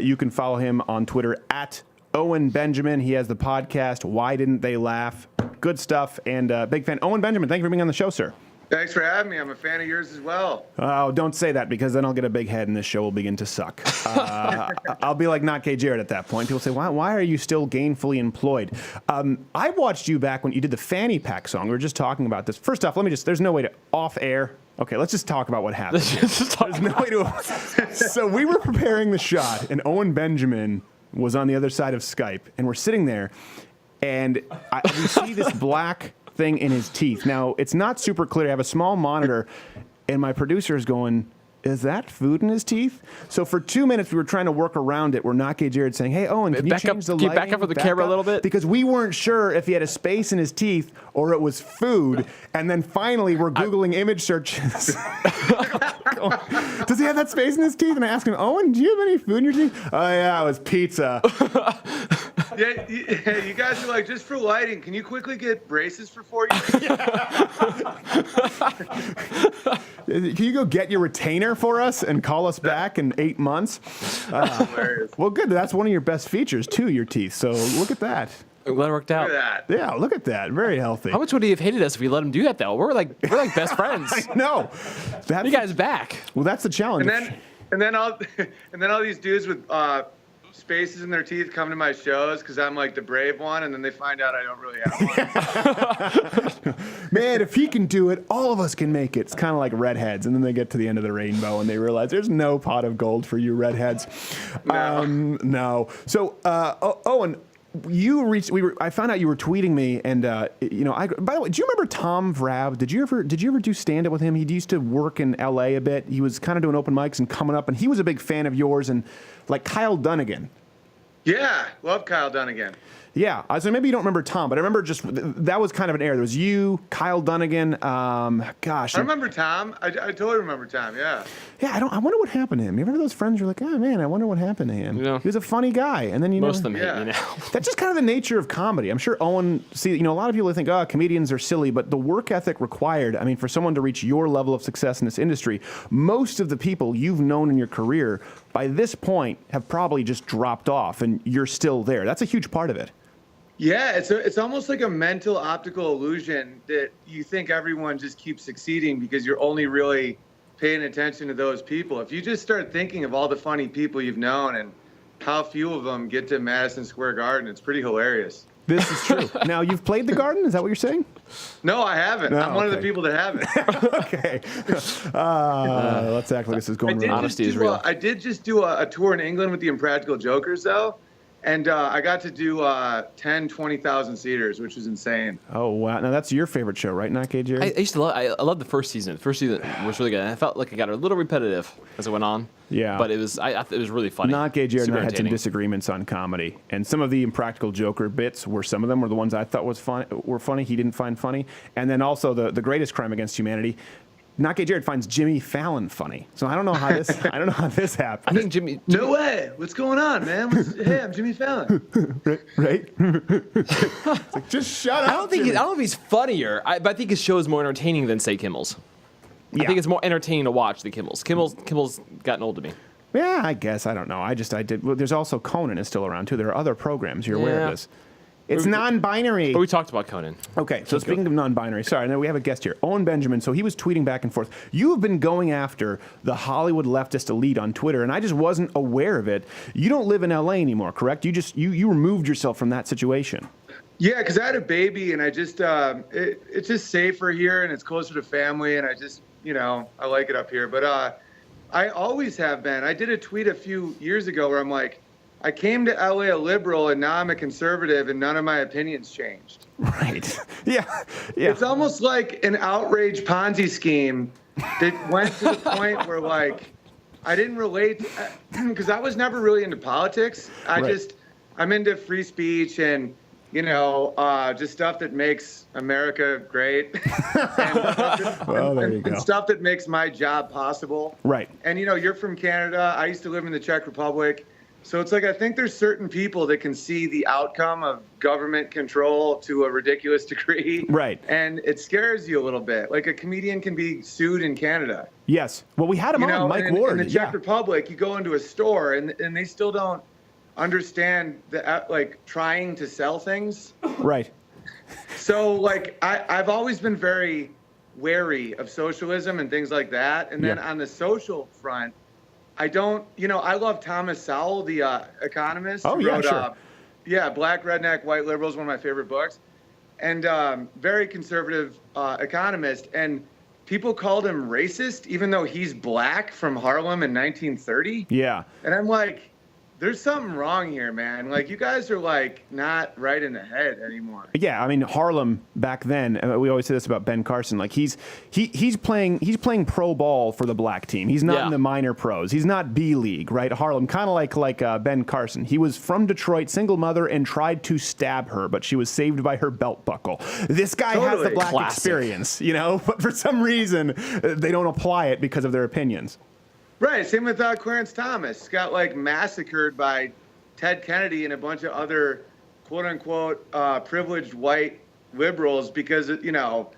Speaker 6: You can follow him on Twitter at Owen Benjamin. He has the podcast, Why Didn't They Laugh? Good stuff, and big fan. Owen Benjamin, thank you for being on the show, sir.
Speaker 12: Thanks for having me. I'm a fan of yours as well.
Speaker 6: Oh, don't say that because then I'll get a big head and this show will begin to suck. I'll be like not K. Jarrett at that point. People say, why are you still gainfully employed? I watched you back when you did the fanny pack song. We were just talking about this. First off, there's no way to off air. Okay, let's just talk about what happened. There's no way to. So we were preparing the shot and Owen Benjamin was on the other side of Skype and we're sitting there and we see this black thing in his teeth. Now, it's not super clear. I have a small monitor, and my producer is going, is that food in his teeth? So for 2 minutes, we were trying to work around it. We're not K. Jared saying, hey, Owen, can you change the lighting?
Speaker 5: Can you back up with the camera a little bit?
Speaker 6: Because we weren't sure if he had a space in his teeth or it was food. And then finally, we're Googling image searches. Does he have that space in his teeth? And I asked him, Owen, do you have any food in your teeth? Oh, yeah, it was pizza.
Speaker 12: Yeah, you guys are like, just for lighting, can you quickly get braces for 4 years?
Speaker 6: Can you go get your retainer for us and call us back in 8 months? Well, good. That's one of your best features, too, your teeth. So look at that.
Speaker 5: I'm glad it worked out.
Speaker 12: Look at
Speaker 6: Yeah, look at that. Very healthy.
Speaker 5: How much would he have hated us if we let him do that, though? We're like best friends.
Speaker 6: I know.
Speaker 5: You guys back.
Speaker 6: Well, that's the challenge.
Speaker 12: And then all these dudes with spaces in their teeth come to my shows because I'm like the brave one, and then they find out I don't really have one.
Speaker 6: Man, if he can do it, all of us can make it. It's kind of like redheads, and then they get to the end of the rainbow and they realize there's no pot of gold for you redheads. No. So, Owen, I found out you were tweeting me, and by the way, do you remember Tom Vrab? Did you ever do stand up with him? He used to work in L.A. a bit. He was kind of doing open mics and coming up, and he was a big fan of yours, and like Kyle Dunnigan.
Speaker 12: Yeah, love Kyle Dunnigan.
Speaker 6: Yeah, so maybe you don't remember Tom, but I remember just that was kind of an era. There was you, Kyle Dunnigan. I
Speaker 12: remember Tom. I totally remember Tom. Yeah.
Speaker 6: Yeah, I wonder what happened to him. You remember those friends? You're like, oh man, I wonder what happened to him.
Speaker 5: Yeah.
Speaker 6: He was a funny guy, and then
Speaker 5: most of them hate me now.
Speaker 6: That's just kind of the nature of comedy. I'm sure Owen. A lot of people think, comedians are silly, but the work ethic required. I mean, for someone to reach your level of success in this industry, most of the people you've known in your career by this point have probably just dropped off, and you're still there. That's a huge part of it.
Speaker 12: Yeah, it's almost like a mental optical illusion that you think everyone just keeps succeeding because you're only really paying attention to those people. If you just start thinking of all the funny people you've known and how few of them get to Madison Square Garden, it's pretty hilarious.
Speaker 6: This is true. Now, you've played the Garden? Is that what you're saying?
Speaker 12: No, I haven't. I'm one of the people that haven't.
Speaker 6: Okay. Let's act like this is going wrong.
Speaker 5: Honesty is real.
Speaker 12: I did just do a tour in England with the Impractical Jokers, though. And I got to do 10, 20,000 seaters, which is insane.
Speaker 6: Oh, wow. Now, that's your favorite show, right, not KJ?
Speaker 5: I used to love the first season. The first season was really good. And I felt like it got a little repetitive as it went on.
Speaker 6: Yeah.
Speaker 5: But it was really funny.
Speaker 6: Not KJ and I had some disagreements on comedy. And some of the Impractical Joker bits some of them were the ones I thought were funny. He didn't find funny. And then also the greatest crime against humanity. Not Gay Jared finds Jimmy Fallon funny. So I don't know how this happened.
Speaker 5: I think Jimmy
Speaker 12: No way. What's going on, man? Hey, I'm Jimmy Fallon.
Speaker 6: right? It's like, just shut up.
Speaker 5: I don't know if he's funnier, but I think his show is more entertaining than, say, Kimmel's.
Speaker 6: Yeah.
Speaker 5: I think it's more entertaining to watch than Kimmel's. Kimmel's gotten old to me.
Speaker 6: Yeah, I guess. I don't know. I did. Well, there's also Conan is still around, too. There are other programs. You're aware of this. It's non-binary.
Speaker 5: But we talked about Conan.
Speaker 6: Okay, so speaking of non-binary, sorry, now we have a guest here, Owen Benjamin. So he was tweeting back and forth. You have been going after the Hollywood leftist elite on Twitter, and I just wasn't aware of it. You don't live in L.A. anymore, correct? You removed yourself from that situation.
Speaker 12: Yeah, because I had a baby, and I just it's just safer here, and it's closer to family, and I just I like it up here. But I always have been. I did a tweet a few years ago where I'm like, I came to LA a liberal and now I'm a conservative and none of my opinions changed.
Speaker 6: Right. Yeah.
Speaker 12: It's almost like an outrage Ponzi scheme that went to the point where I didn't relate because I was never really into politics. I'm into free speech and just stuff that makes America great. And stuff that makes my job possible.
Speaker 6: Right.
Speaker 12: And you're from Canada. I used to live in the Czech Republic. So it's like I think there's certain people that can see the outcome of government control to a ridiculous degree.
Speaker 6: Right.
Speaker 12: And it scares you a little bit. Like a comedian can be sued in Canada.
Speaker 6: Yes. Well, we had him on, Mike Ward.
Speaker 12: In the Czech Republic, you go into a store and they still don't understand like trying to sell things.
Speaker 6: Right.
Speaker 12: So like I've always been very wary of socialism and things like that. And then on the social front, I don't, I love Thomas Sowell, the economist.
Speaker 6: Oh,
Speaker 12: who
Speaker 6: yeah,
Speaker 12: wrote,
Speaker 6: sure.
Speaker 12: Black, Redneck, White Liberals, one of my favorite books. And very conservative economist. And people called him racist, even though he's black from Harlem in 1930.
Speaker 6: Yeah.
Speaker 12: And I'm like, there's something wrong here, man. Like, you guys are, like, not right in the head anymore.
Speaker 6: Yeah, I mean, Harlem back then, we always say this about Ben Carson, like he's playing pro ball for the black team. He's not in the minor pros. He's not B League, right? Harlem, kind of like Ben Carson. He was from Detroit, single mother, and tried to stab her, but she was saved by her belt buckle. This guy has the black experience, but for some reason, they don't apply it because of their opinions.
Speaker 12: Right. Same with Clarence Thomas. Got like massacred by Ted Kennedy and a bunch of other quote unquote privileged white liberals because, and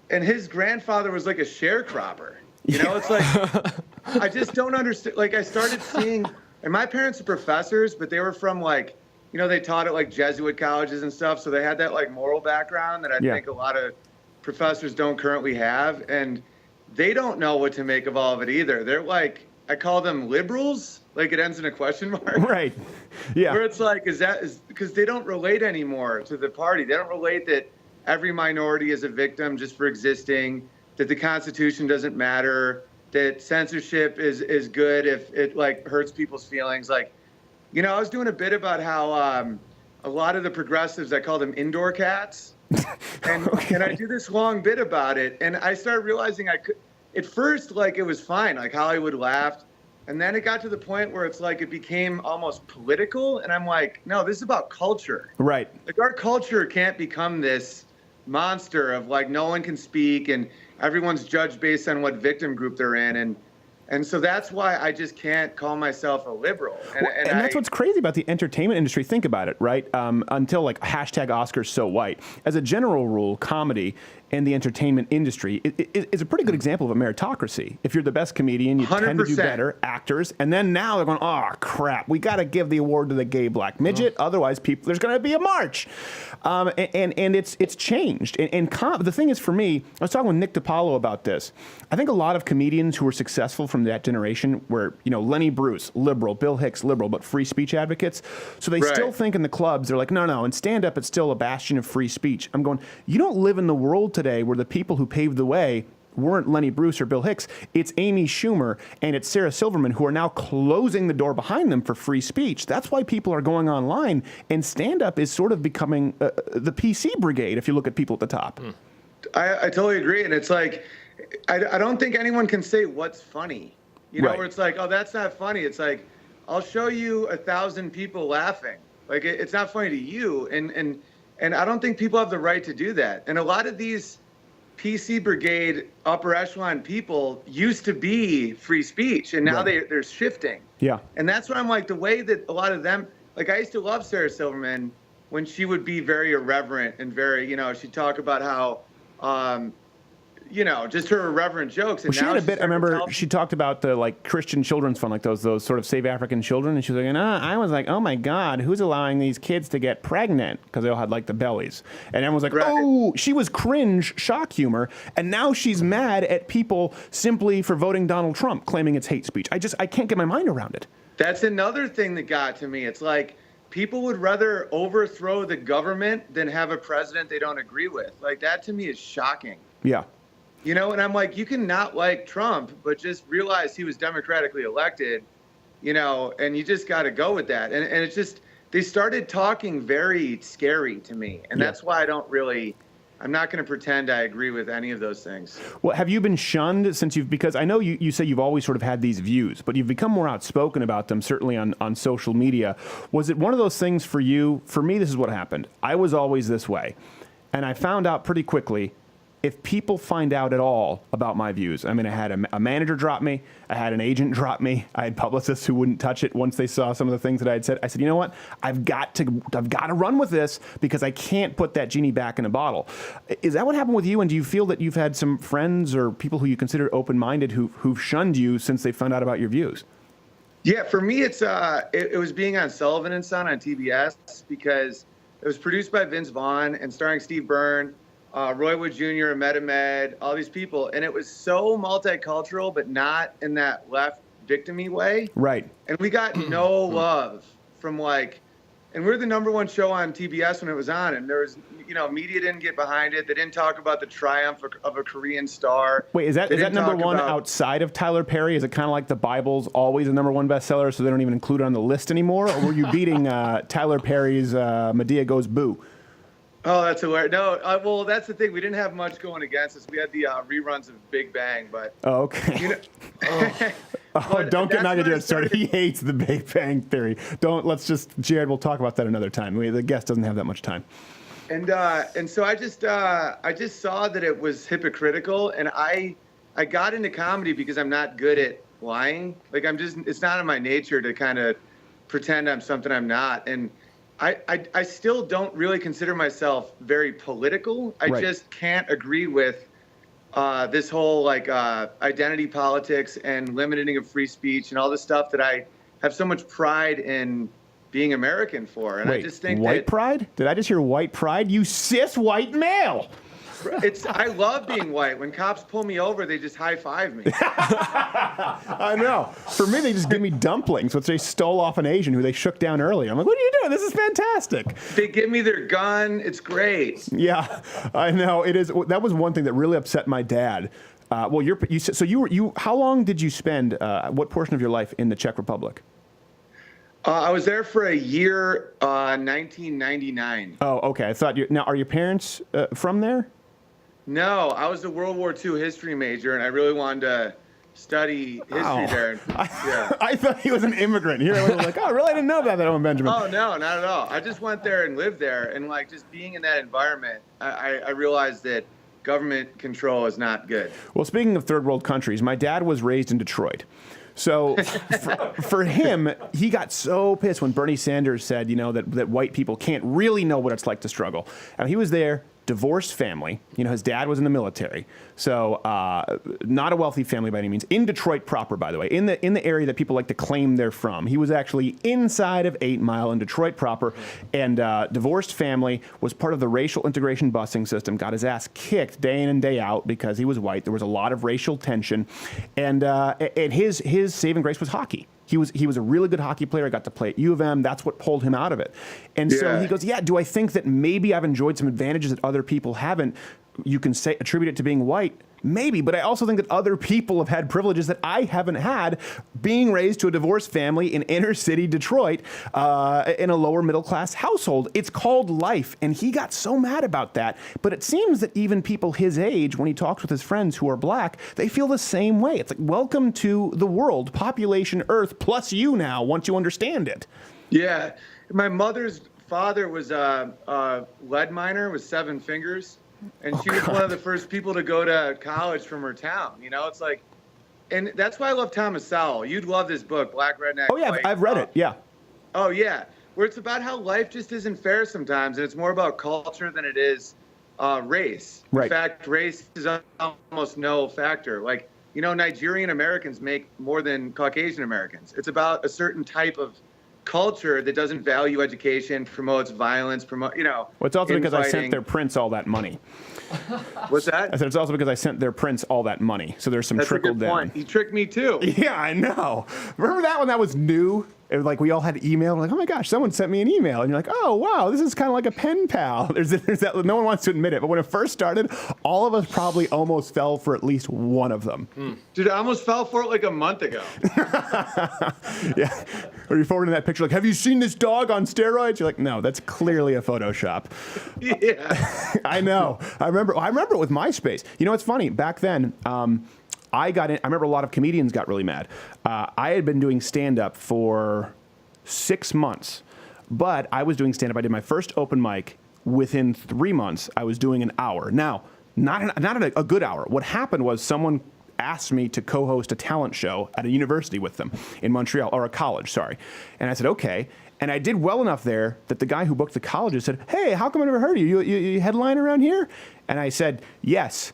Speaker 12: his grandfather was like a sharecropper. It's like, I just don't understand. Like I started seeing, and my parents are professors, but they were from like, they taught at like Jesuit colleges and stuff. So they had that like moral background that I think a lot of professors don't currently have. And they don't know what to make of all of it either. They're like, I call them liberals, like it ends in a question mark.
Speaker 6: Right. Yeah.
Speaker 12: Where it's like, is because they don't relate anymore to the party. They don't relate that every minority is a victim just for existing, that the Constitution doesn't matter, that censorship is good if it like hurts people's feelings. Like, I was doing a bit about how a lot of the progressives, I call them indoor cats. And I do this long bit about it, and I started realizing I could. At first, like it was fine, like Hollywood laughed, and then it got to the point where it's like it became almost political, and I'm like, no, this is about culture.
Speaker 6: Right.
Speaker 12: Like our culture can't become this monster of like no one can speak and everyone's judged based on what victim group they're in, and so that's why I just can't call myself a liberal.
Speaker 6: And that's what's crazy about the entertainment industry. Think about it, right? Until like #Oscars so white. As a general rule, comedy and the entertainment industry is a pretty good example of a meritocracy. If you're the best comedian, you 100%. Tend to do better. Actors, and then now they're going, oh crap, we got to give the award to the gay black midget, otherwise there's going to be a march, and it's changed. And the thing is, for me, I was talking with Nick DiPaolo about this. I think a lot of comedians who were successful from that generation were, Lenny Bruce, liberal, Bill Hicks, liberal, but free speech advocates. So they still think in the clubs, they're like, no, in stand-up, it's still a bastion of free speech. I'm going, you don't live in the world today where the people who paved the way weren't Lenny Bruce or Bill Hicks. It's Amy Schumer and it's Sarah Silverman who are now closing the door behind them for free speech. That's why people are going online, and stand-up is sort of becoming the PC brigade if you look at people at the top.
Speaker 12: I totally agree, and it's like, I don't think anyone can say what's funny. Where it's like, oh, that's not funny. It's like, I'll show you 1,000 people laughing. Like, it's not funny to you, and I don't think people have the right to do that. And a lot of these PC brigade upper echelon people used to be free speech, and now they're shifting.
Speaker 6: Yeah.
Speaker 12: And that's what I'm like, the way that a lot of them, like I used to love Sarah Silverman when she would be very irreverent and very, she'd talk about how, just her irreverent jokes. And
Speaker 6: she had a bit. I remember she talked about the like Christian children's fund, like those sort of Save African Children, and she was like, I was like, oh my God, who's allowing these kids to get pregnant because they all had like the bellies, and everyone was like, oh, she was cringe shock humor, and now she's mad at people simply for voting Donald Trump, claiming it's hate speech. I can't get my mind around it.
Speaker 12: That's another thing that got to me. It's like people would rather overthrow the government than have a president they don't agree with. Like that to me is shocking.
Speaker 6: Yeah.
Speaker 12: And I'm like, you can not like Trump, but just realize he was democratically elected, and you just got to go with that. And it's just, they started talking very scary to me. And that's why I'm not going to pretend I agree with any of those things.
Speaker 6: Well, have you been shunned because I know you say you've always sort of had these views, but you've become more outspoken about them, certainly on social media. Was it one of those things for you? For me, this is what happened. I was always this way. And I found out pretty quickly if people find out at all about my views, I mean, I had a manager drop me, I had an agent drop me, I had publicists who wouldn't touch it once they saw some of the things that I had said. I said, you know what? I've got to run with this because I can't put that genie back in a bottle. Is that what happened with you? And do you feel that you've had some friends or people who you consider open-minded who've shunned you since they found out about your views?
Speaker 12: Yeah, for me, it was being on Sullivan and Son on TBS because it was produced by Vince Vaughn and starring Steve Byrne, Roy Wood Jr., Ahmed Ahmed, all these people. And it was so multicultural, but not in that left victim-y way.
Speaker 6: Right.
Speaker 12: And we got no love from and we're the #1 show on TBS when it was on. And there was, media didn't get behind it. They didn't talk about the triumph of a Korean star.
Speaker 6: Wait, is that #1 outside of Tyler Perry? Is it kind of like the Bible's always a #1 bestseller, so they don't even include it on the list anymore? Or were you beating Tyler Perry's Medea Goes Boo?
Speaker 12: Oh, that's hilarious. No, well, that's the thing. We didn't have much going against us. We had the reruns of Big Bang, but...
Speaker 6: Oh, okay. Don't get Jared started. He hates the Big Bang Theory. Jared, we'll talk about that another time. The guest doesn't have that much time.
Speaker 12: And so I just saw that it was hypocritical, and I got into comedy because I'm not good at lying. It's not in my nature to kind of pretend I'm something I'm not. And I still don't really consider myself very political. I just can't agree with this whole identity politics and limiting of free speech and all this stuff that I have so much pride in being American for. And I just think
Speaker 6: white pride? Did I just hear white pride? You cis white male.
Speaker 12: I love being white. When cops pull me over, they just high-five me.
Speaker 6: I know. For me, they just give me dumplings, which they stole off an Asian who they shook down earlier. I'm like, what are you doing? This is fantastic.
Speaker 12: They give me their gun. It's great.
Speaker 6: Yeah, I know. It is. That was one thing that really upset my dad. How long did you spend, what portion of your life in the Czech Republic?
Speaker 12: I was there for a year, 1999.
Speaker 6: Oh, okay. I thought now, are your parents from there?
Speaker 12: No, I was a World War II history major, and I really wanted to study history there. Yeah.
Speaker 6: I thought he was an immigrant. Here I was like, oh, really? I didn't know about that, Owen Benjamin.
Speaker 12: Oh, no, not at all. I just went there and lived there, and just being in that environment, I realized that government control is not good.
Speaker 6: Well, speaking of third world countries, my dad was raised in Detroit. So for him, he got so pissed when Bernie Sanders said, that white people can't really know what it's like to struggle. And he was there, divorced family. His dad was in the military. So not a wealthy family by any means. In Detroit proper, by the way, in the area that people like to claim they're from. He was actually inside of 8 Mile in Detroit proper. And divorced family, was part of the racial integration busing system, got his ass kicked day in and day out because he was white. There was a lot of racial tension. And his saving grace was hockey. He was a really good hockey player. I got to play at U of M. That's what pulled him out of it. And so he goes, do I think that maybe I've enjoyed some advantages that other people haven't? You can attribute it to being white. Maybe, but I also think that other people have had privileges that I haven't had, being raised to a divorced family in inner city Detroit in a lower middle class household. It's called life, and he got so mad about that. But it seems that even people his age, when he talks with his friends who are black, they feel the same way. It's like, welcome to the world, population Earth, plus you now, once you understand it.
Speaker 12: Yeah, my mother's father was a lead miner with 7 fingers. And she was one of the first people to go to college from her town. It's like, and that's why I love Thomas Sowell. You'd love this book, Black Redneck.
Speaker 6: Oh, yeah, I've read it, yeah.
Speaker 12: Oh, yeah, where it's about how life just isn't fair sometimes, and it's more about culture than it is race.
Speaker 6: Right.
Speaker 12: In fact, race is almost no factor. Nigerian Americans make more than Caucasian Americans. It's about a certain type of culture that doesn't value education, promotes violence,
Speaker 6: Well, it's also because I sent their prince all that money.
Speaker 12: What's that?
Speaker 6: I said it's also because I sent their prince all that money. So there's some trickle down.
Speaker 12: Point. He tricked me too.
Speaker 6: Yeah, I know. Remember that when that was new? It was like we all had email. We're like, oh my gosh, someone sent me an email. And you're like, oh, wow, this is kind of like a pen pal. There's that. No one wants to admit it. But when it first started, all of us probably almost fell for at least one of them.
Speaker 12: Dude, I almost fell for it like a month ago.
Speaker 6: Yeah. Or you forwarding that picture like, have you seen this dog on steroids? You're like, no, that's clearly a Photoshop.
Speaker 12: Yeah.
Speaker 6: I know. I remember it with MySpace. It's funny. Back then, I got in. I remember a lot of comedians got really mad. I had been doing stand-up for 6 months, but I was doing stand-up. I did my first open mic. Within 3 months, I was doing an hour. Now, not at a good hour. What happened was someone asked me to co-host a talent show at a university with them in Montreal, or a college, sorry. And I said, okay. And I did well enough there that the guy who booked the colleges said, hey, how come I never heard of you? You headline around here? And I said, yes.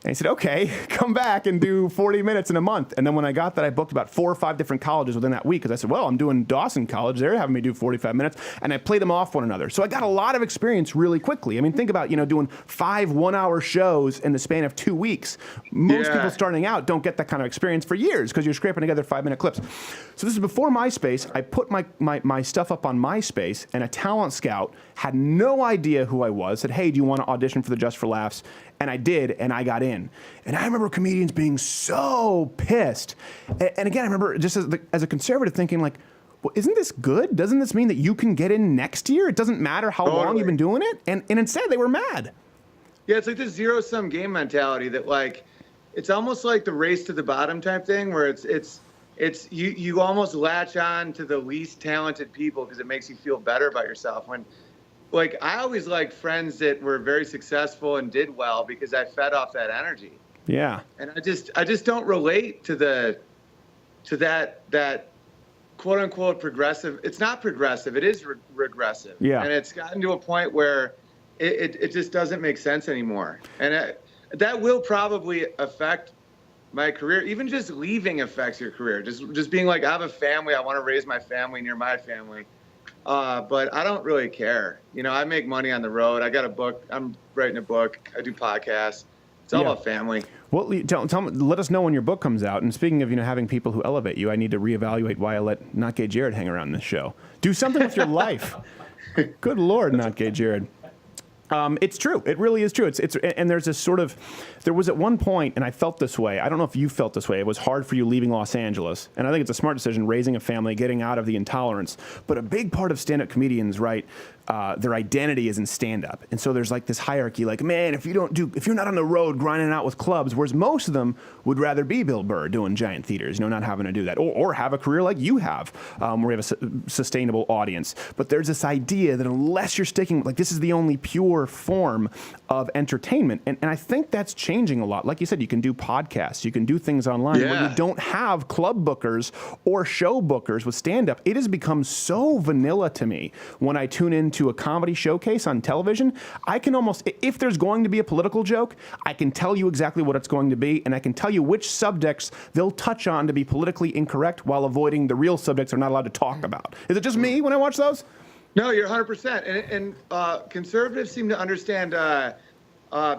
Speaker 6: And he said, okay, come back and do 40 minutes in a month. And then when I got that, I booked about 4 or 5 different colleges within that week because I said, well, I'm doing Dawson College. They're having me do 45 minutes. And I played them off one another. So I got a lot of experience really quickly. I mean, think about, doing 5 1-hour shows in the span of 2 weeks. Most people starting out don't get that kind of experience for years because you're scraping together 5-minute clips. So this is before MySpace. I put my stuff up on MySpace, and a talent scout had no idea who I was, said, hey, do you want to audition for the Just for Laughs? And I did, and I got in. And I remember comedians being so pissed. And again, I remember just as a conservative thinking, like, well, isn't this good? Doesn't this mean that you can get in next year? It doesn't matter how long you've been doing it? And instead, they were mad.
Speaker 12: Yeah, it's like this zero-sum game mentality that, like, it's almost like the race to the bottom type thing where it's you almost latch on to the least talented people because it makes you feel better about yourself. When, like, I always liked friends that were very successful and did well because I fed off that energy.
Speaker 6: Yeah.
Speaker 12: And I just don't relate to that quote unquote progressive. It's not progressive. It is regressive. Yeah. And it's gotten to a point where it just doesn't make sense anymore. And that will probably affect my career. Even just leaving affects your career. Just being like, I have a family. I want to raise my family near my family. But I don't really care. I make money on the road. I got a book. I'm writing a book. I do podcasts. It's all about family.
Speaker 6: Well, tell me, let us know when your book comes out. And speaking of, having people who elevate you, I need to reevaluate why I let Not Gay Jared hang around this show. Do something with your life. Good Lord, Not Gay Jared. It's true. It really is true. And there's this there was at one point, and I felt this way. I don't know if you felt this way. It was hard for you leaving Los Angeles. And I think it's a smart decision, raising a family, getting out of the intolerance. But a big part of stand-up comedians, right, their identity is in stand-up. And so there's like this hierarchy, like, man, if you're not on the road grinding out with clubs, whereas most of them would rather be Bill Burr doing giant theaters, not having to do that. Or have a career like you have, where you have a sustainable audience. But there's this idea that unless you're sticking, like, this is the only pure form of entertainment. And I think that's changing a lot. Like you said, you can do podcasts, you can do things online where you don't have club bookers or show bookers with stand-up. It has become so vanilla to me when I tune into a comedy showcase on television. I can almost, if there's going to be a political joke, I can tell you exactly what it's going to be, and I can tell you which subjects they'll touch on to be politically incorrect while avoiding the real subjects they're not allowed to talk about. Is it just me when I watch those?
Speaker 12: No, you're 100%. And conservatives seem to understand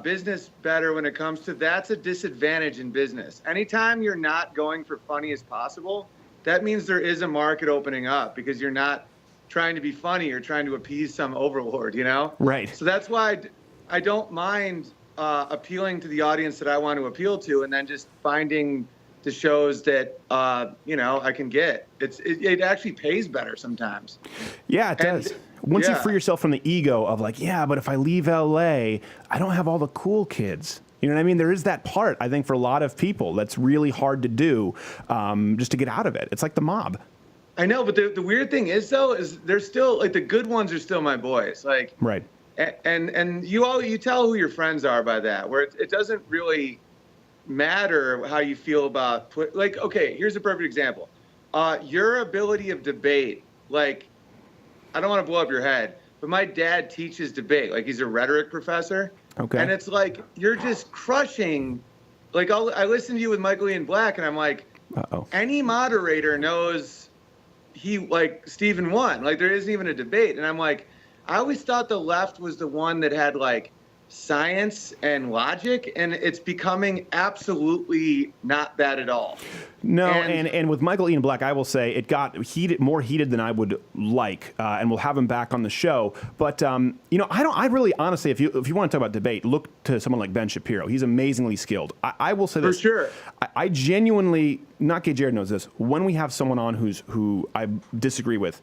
Speaker 12: business better when it comes to that's a disadvantage in business. Anytime you're not going for funny as possible, that means there is a market opening up because you're not trying to be funny. You're trying to appease some overlord, Right. So that's why I don't mind appealing to the audience that I want to appeal to and then just finding the shows that, I can get. It actually pays better sometimes.
Speaker 6: Yeah, it does. Once you free yourself from the ego of like, yeah, but if I leave LA, I don't have all the cool kids. You know what I mean? There is that part, I think, for a lot of people that's really hard to do just to get out of it. It's like the mob.
Speaker 12: I know, but the weird thing is, though, is they're still, like, the good ones are still my boys. Like,
Speaker 6: right.
Speaker 12: And you tell who your friends are by that, where it doesn't really matter how you feel about, like, okay, here's a perfect example. Your ability of debate, like, I don't want to blow up your head, but my dad teaches debate. Like, he's a rhetoric professor. Okay. And it's like, you're just crushing. Like, I listen to you with Michael Ian Black, and I'm like, any moderator knows Stephen won. Like, there isn't even a debate. And I'm like, I always thought the left was the one that had, like, science and logic, and it's becoming absolutely not that at all.
Speaker 6: No, and with Michael Ian Black, I will say it got more heated than I would like, and we'll have him back on the show. But I really honestly, if you want to talk about debate, look to someone like Ben Shapiro. He's amazingly skilled. I will say this
Speaker 12: for sure.
Speaker 6: I genuinely, Not Gay Jared knows this. When we have someone on who I disagree with,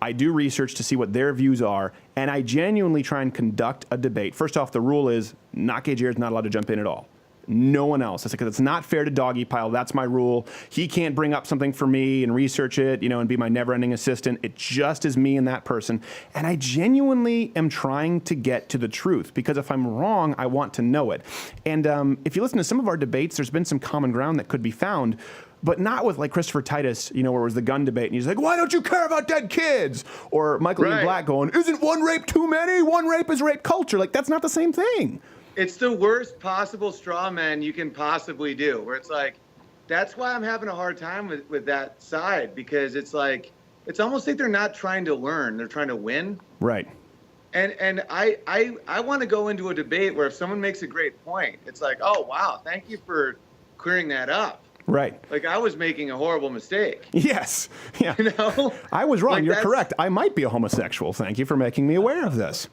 Speaker 6: I do research to see what their views are, and I genuinely try and conduct a debate. First off, the rule is Not Gay Jared's not allowed to jump in at all. no one else. It's like, it's not fair to doggy pile. That's my rule. He can't bring up something for me and research it, and be my never-ending assistant. It just is me and that person. And I genuinely am trying to get to the truth, because if I'm wrong, I want to know it. And if you listen to some of our debates, there's been some common ground that could be found, but not with like Christopher Titus, where it was the gun debate, and he's like, why don't you care about dead kids? Or Michael Ian Black going, isn't one rape too many? One rape is rape culture. Like, that's not the same thing.
Speaker 12: It's the worst possible straw man you can possibly do, where it's like, that's why I'm having a hard time with that side, because it's like, it's almost like they're not trying to learn, they're trying to win.
Speaker 6: Right.
Speaker 12: And I want to go into a debate where if someone makes a great point, it's like, oh, wow, thank you for clearing that up.
Speaker 6: Right.
Speaker 12: Like, I was making a horrible mistake.
Speaker 6: Yes. Yeah. I was wrong.
Speaker 12: Like,
Speaker 6: You're correct. I might be a homosexual. Thank you for making me aware of this.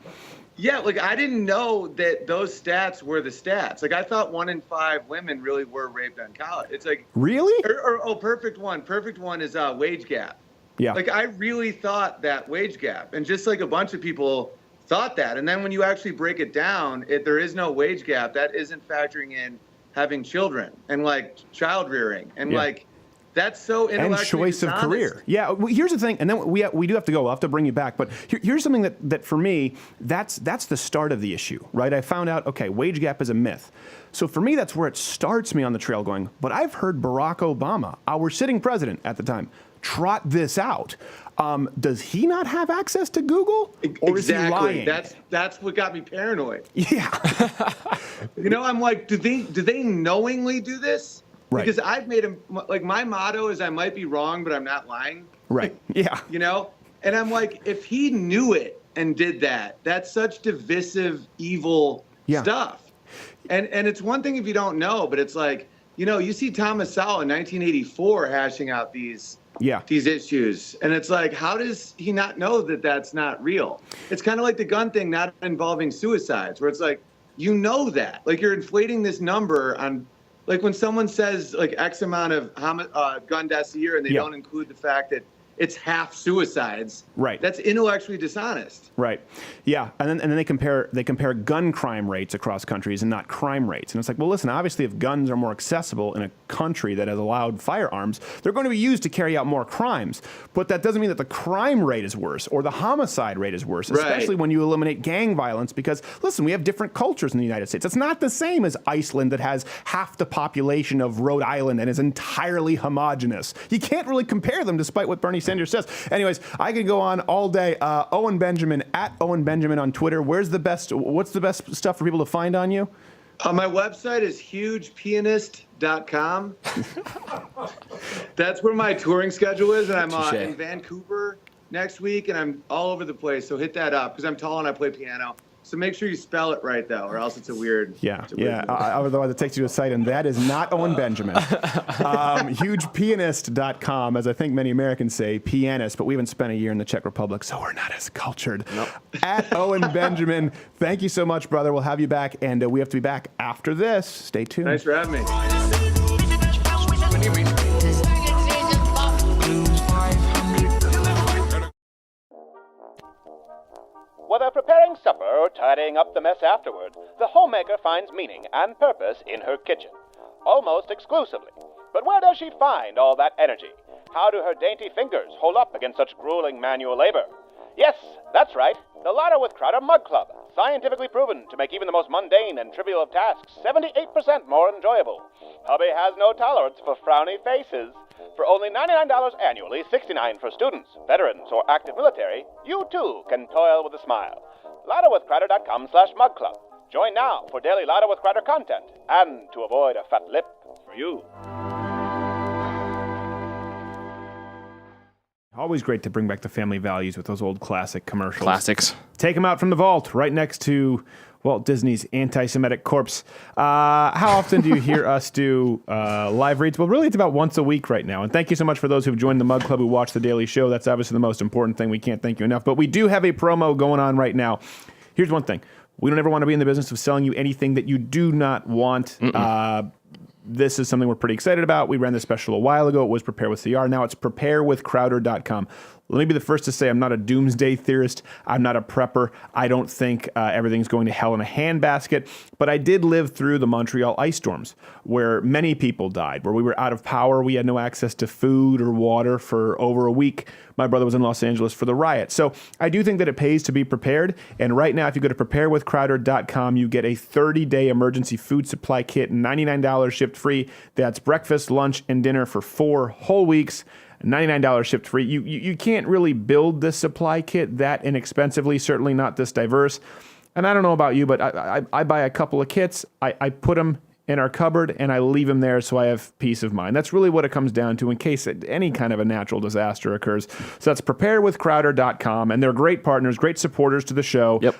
Speaker 12: Yeah, like, I didn't know that those stats were the stats. Like, I thought 1 in 5 women really were raped on college. It's like,
Speaker 6: really?
Speaker 12: Perfect one. Perfect one is wage gap.
Speaker 6: Yeah.
Speaker 12: Like, I really thought that wage gap, and just like a bunch of people thought that. And then when you actually break it down, there is no wage gap. That isn't factoring in having children and like child rearing and like, that's so intellectually
Speaker 6: and choice
Speaker 12: dishonest.
Speaker 6: Of career. Yeah, here's the thing, and then we do have to go. We'll have to bring you back. But here's something that for me, that's the start of the issue, right? I found out, okay, wage gap is a myth. So for me, that's where it starts me on the trail going, but I've heard Barack Obama, our sitting president at the time, trot this out. Does he not have access to Google? Or is he lying?
Speaker 12: That's what got me paranoid.
Speaker 6: Yeah.
Speaker 12: I'm like, do they knowingly do this?
Speaker 6: Right.
Speaker 12: Because I've made him, like, my motto is I might be wrong, but I'm not lying.
Speaker 6: Right. Yeah.
Speaker 12: And I'm like, if he knew it and did that, that's such divisive, evil stuff. And it's one thing if you don't know, but it's like, you see Thomas Sowell in 1984 hashing out these issues. And it's like, how does he not know that that's not real? It's kind of like the gun thing not involving suicides, where it's like, that. Like, you're inflating this number on, like, when someone says, like, X amount of gun deaths a year and they don't include the fact that it's half suicides.
Speaker 6: Right.
Speaker 12: That's intellectually dishonest.
Speaker 6: Right. Yeah. And then they compare gun crime rates across countries and not crime rates. And it's like, well, listen, obviously if guns are more accessible in a country that has allowed firearms, they're going to be used to carry out more crimes. But that doesn't mean that the crime rate is worse or the homicide rate is worse, especially when you eliminate gang violence, because listen, we have different cultures in the United States. It's not the same as Iceland that has half the population of Rhode Island and is entirely homogenous. You can't really compare them, despite what Bernie Sanders says. Anyways, I could go on all day. Owen Benjamin, at Owen Benjamin on Twitter. What's the best stuff for people to find on you?
Speaker 12: My website is hugepianist.com. That's where my touring schedule is, and I'm in Vancouver next week, and I'm all over the place, so hit that up, because I'm tall and I play piano. So make sure you spell it right, though, or else it's a weird...
Speaker 6: Otherwise, it takes you to a site, and that is not Owen Benjamin. Hugepianist.com, as I think many Americans say, pianist, but we haven't spent a year in the Czech Republic, so we're not as cultured. Nope. At Owen Benjamin, thank you so much, brother. We'll have you back, and we have to be back after this. Stay tuned.
Speaker 12: Thanks for having me.
Speaker 11: Whether preparing supper or tidying up the mess afterward, the homemaker finds meaning and purpose in her kitchen, almost exclusively. But where does she find all that energy? How do her dainty fingers hold up against such grueling manual labor? Yes, that's right, the Ladder with Crowder Mug Club, scientifically proven to make even the most mundane and trivial of tasks 78% more enjoyable. Hubby has no tolerance for frowny faces. For only $99 annually, $69 for students, veterans, or active military, you too can toil with a smile. LadderWithCrowder.com/Mug Club. Join now for daily Ladder with Crowder content and to avoid a fat lip for you.
Speaker 6: Always great to bring back the family values with those old classic commercials.
Speaker 5: Classics.
Speaker 6: Take them out from the vault right next to Walt Disney's anti-Semitic corpse. How often do you hear us do live reads? Well, really, it's about once a week right now. And thank you so much for those who've joined the Mug Club, who watch The Daily Show. That's obviously the most important thing. We can't thank you enough. But we do have a promo going on right now. Here's one thing. We don't ever want to be in the business of selling you anything that you do not want. This is something we're pretty excited about. We ran this special a while ago. It was Prepare with CR. Now it's preparewithcrowder.com. Let me be the first to say I'm not a doomsday theorist. I'm not a prepper. I don't think everything's going to hell in a handbasket. But I did live through the Montreal ice storms, where many people died, where we were out of power. We had no access to food or water for over a week. My brother was in Los Angeles for the riot. So I do think that it pays to be prepared. And right now, if you go to preparewithcrowder.com, you get a 30-day emergency food supply kit, $99 shipped free. That's breakfast, lunch, and dinner for 4 whole weeks. $99 shipped free. You can't really build this supply kit that inexpensively, certainly not this diverse. And I don't know about you, but I buy a couple of kits, I put them in our cupboard, and I leave them there so I have peace of mind. That's really what it comes down to in case any kind of a natural disaster occurs. So that's preparewithcrowder.com, and they're great partners, great supporters to the show.
Speaker 5: Yep.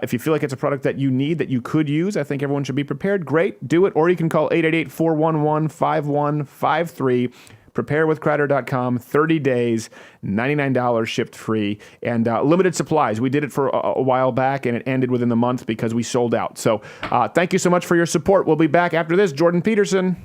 Speaker 6: If you feel like it's a product that you need, that you could use, I think everyone should be prepared. Great, do it. Or you can call 888-411-5153. preparewithcrowder.com, 30 days, $99 shipped free, and limited supplies. We did it for a while back, and it ended within the month because we sold out. So thank you so much for your support. We'll be back after this. Jordan Peterson.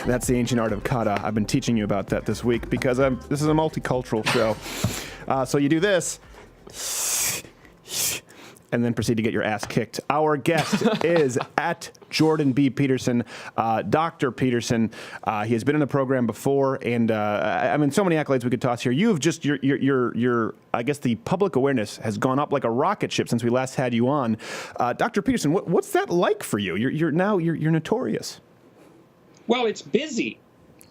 Speaker 6: That's the ancient art of kata. I've been teaching you about that this week because this is a multicultural show. So you do this, and then proceed to get your ass kicked. Our guest is at Jordan B. Peterson, Dr. Peterson. He has been in the program before, and I mean, so many accolades we could toss here. You've just your I guess the public awareness has gone up like a rocket ship since we last had you on. Dr. Peterson, what's that like for you? You're notorious.
Speaker 13: Well, it's busy.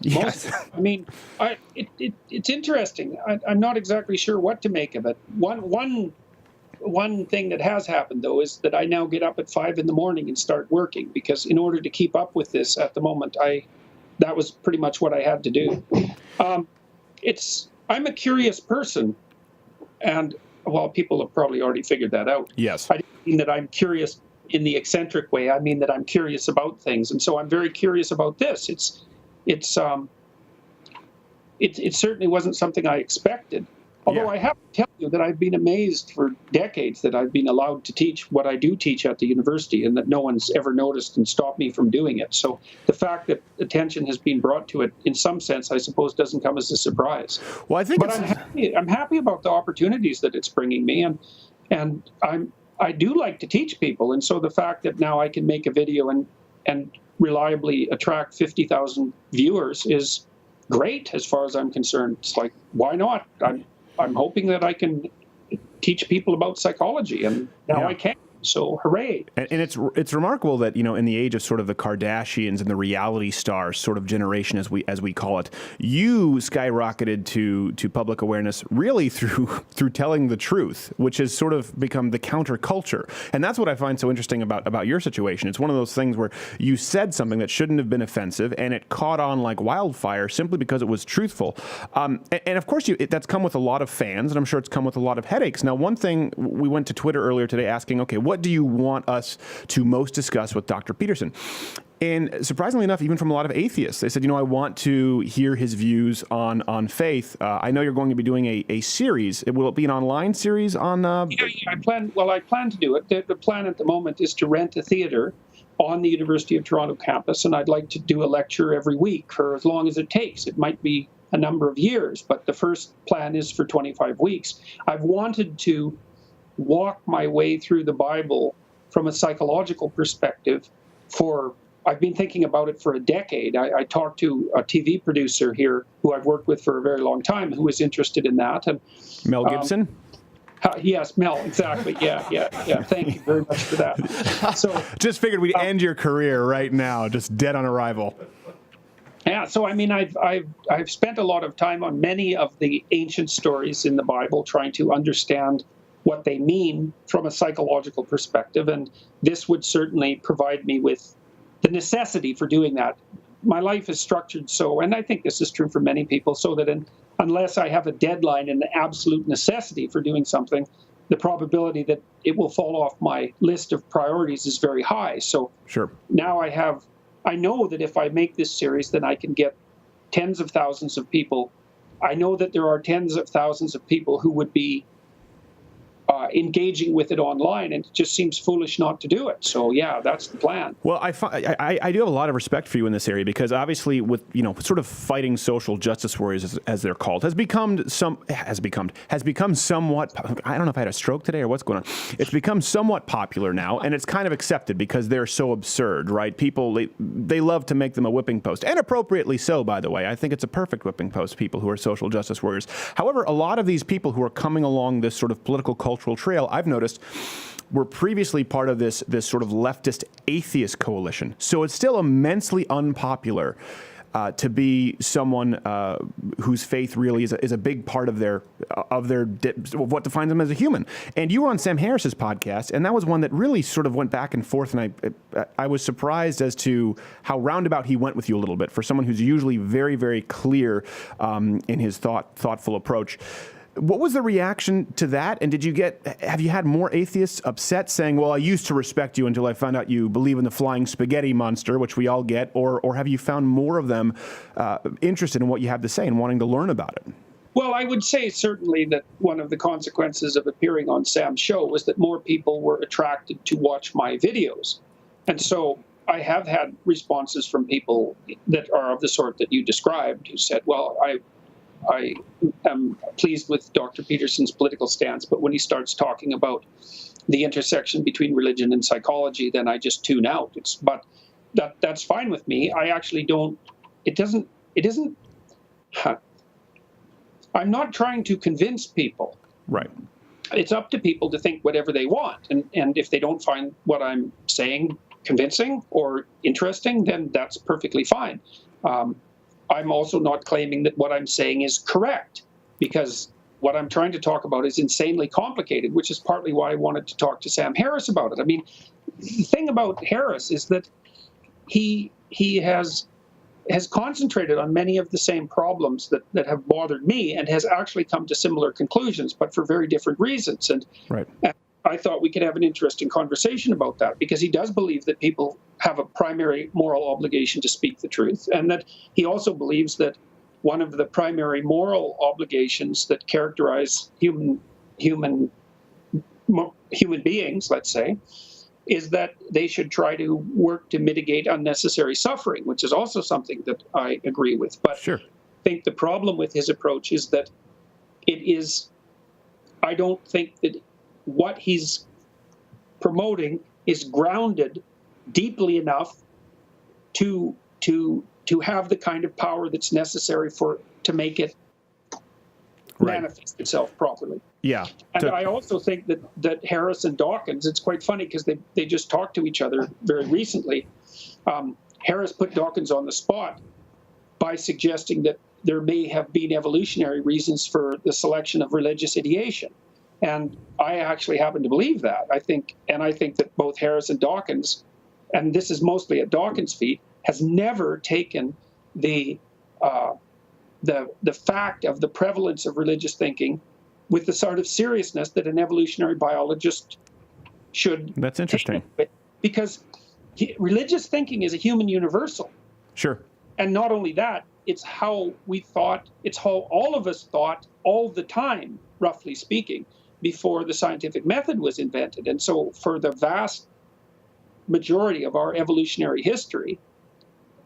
Speaker 6: Yes.
Speaker 13: I mean, it's interesting. I'm not exactly sure what to make of it. One thing that has happened, though, is that I now get up at 5 a.m. and start working, because in order to keep up with this at the moment, that was pretty much what I had to do. I'm a curious person, and, well, people have probably already figured that out.
Speaker 6: Yes.
Speaker 13: I didn't mean that I'm curious in the eccentric way. I mean that I'm curious about things, and so I'm very curious about this. It certainly wasn't something I expected. Although I have to tell you that I've been amazed for decades that I've been allowed to teach what I do teach at the university, and that no one's ever noticed and stopped me from doing it. So the fact that attention has been brought to it, in some sense, I suppose, doesn't come as a surprise.
Speaker 6: Well, I think,
Speaker 13: but I'm happy about the opportunities that it's bringing me, and I do like to teach people, and so the fact that now I can make a video and reliably attract 50,000 viewers is great as far as I'm concerned. It's like, why not? I'm hoping that I can teach people about psychology, and now I can. So hooray.
Speaker 6: And it's remarkable that, in the age of sort of the Kardashians and the reality stars sort of generation, as we call it, you skyrocketed to public awareness really through telling the truth, which has sort of become the counterculture. And that's what I find so interesting about your situation. It's one of those things where you said something that shouldn't have been offensive, and it caught on like wildfire simply because it was truthful. And of course, that's come with a lot of fans, and I'm sure it's come with a lot of headaches. Now, one thing, we went to Twitter earlier today asking, okay, what do you want us to most discuss with Dr. Peterson? And surprisingly enough, even from a lot of atheists, they said, I want to hear his views on faith. I know you're going to be doing a series. Will it be an online series on?
Speaker 13: Yeah, I plan to do it. The plan at the moment is to rent a theater on the University of Toronto campus, and I'd like to do a lecture every week for as long as it takes. It might be a number of years, but the first plan is for 25 weeks. I've wanted to walk my way through the Bible from a psychological perspective I've been thinking about it for a decade. I talked to a TV producer here who I've worked with for a very long time who was interested in that. And
Speaker 6: Mel Gibson?
Speaker 13: Yes, Mel, exactly. Yeah. Thank you very much for that. So
Speaker 6: just figured we'd end your career right now, just dead on arrival.
Speaker 13: Yeah, so I mean, I've spent a lot of time on many of the ancient stories in the Bible, trying to understand what they mean from a psychological perspective, and this would certainly provide me with the necessity for doing that. My life is structured so, and I think this is true for many people, so that unless I have a deadline and the absolute necessity for doing something, the probability that it will fall off my list of priorities is very high. So
Speaker 6: sure.
Speaker 13: Now I know that if I make this series, then I can get tens of thousands of people I know that there are tens of thousands of people who would be engaging with it online, and it just seems foolish not to do it. So yeah, that's the plan.
Speaker 6: Well, I do have a lot of respect for you in this area, because obviously, with sort of fighting social justice warriors, as they're called, has become somewhat. I don't know if I had a stroke today or what's going on. It's become somewhat popular now, and it's kind of accepted because they're so absurd, right? People they love to make them a whipping post, and appropriately so, by the way. I think it's a perfect whipping post. People who are social justice warriors. However, a lot of these people who are coming along this sort of political cultural trail, I've noticed, were previously part of this sort of leftist atheist coalition. So it's still immensely unpopular to be someone whose faith really is a big part of what defines them as a human. And you were on Sam Harris's podcast, and that was one that really sort of went back and forth. And I was surprised as to how roundabout he went with you a little bit for someone who's usually very, very clear in his thoughtful approach. What was the reaction to that? And have you had more atheists upset saying, well, I used to respect you until I found out you believe in the flying spaghetti monster, which we all get, or have you found more of them interested in what you have to say and wanting to learn about it?
Speaker 13: Well, I would say certainly that one of the consequences of appearing on Sam's show was that more people were attracted to watch my videos. And so I have had responses from people that are of the sort that you described, who said, well, I am pleased with Dr. Peterson's political stance, but when he starts talking about the intersection between religion and psychology, then I just tune out. But that's fine with me. I actually don't. It isn't. I'm not trying to convince people.
Speaker 6: Right.
Speaker 13: It's up to people to think whatever they want, and if they don't find what I'm saying convincing or interesting, then that's perfectly fine. I'm also not claiming that what I'm saying is correct, because what I'm trying to talk about is insanely complicated, which is partly why I wanted to talk to Sam Harris about it. I mean, the thing about Harris is that he has concentrated on many of the same problems that have bothered me, and has actually come to similar conclusions, but for very different reasons. And
Speaker 6: right.
Speaker 13: I thought we could have an interesting conversation about that, because he does believe that people have a primary moral obligation to speak the truth, and that he also believes that one of the primary moral obligations that characterize human beings, let's say, is that they should try to work to mitigate unnecessary suffering, which is also something that I agree with. But
Speaker 6: sure.
Speaker 13: I think the problem with his approach is that I don't think that what he's promoting is grounded deeply enough to have the kind of power that's necessary to make it manifest itself properly.
Speaker 6: Yeah.
Speaker 13: And I also think that Harris and Dawkins, it's quite funny because they just talked to each other very recently. Harris put Dawkins on the spot by suggesting that there may have been evolutionary reasons for the selection of religious ideation. And I actually happen to believe that. I think that both Harris and Dawkins, and this is mostly at Dawkins' feet, has never taken the fact of the prevalence of religious thinking with the sort of seriousness that an evolutionary biologist should.
Speaker 6: That's interesting.
Speaker 13: Because religious thinking is a human universal.
Speaker 6: Sure.
Speaker 13: And not only that, it's how we thought, it's how all of us thought all the time, roughly speaking, before the scientific method was invented. And so for the vast majority of our evolutionary history,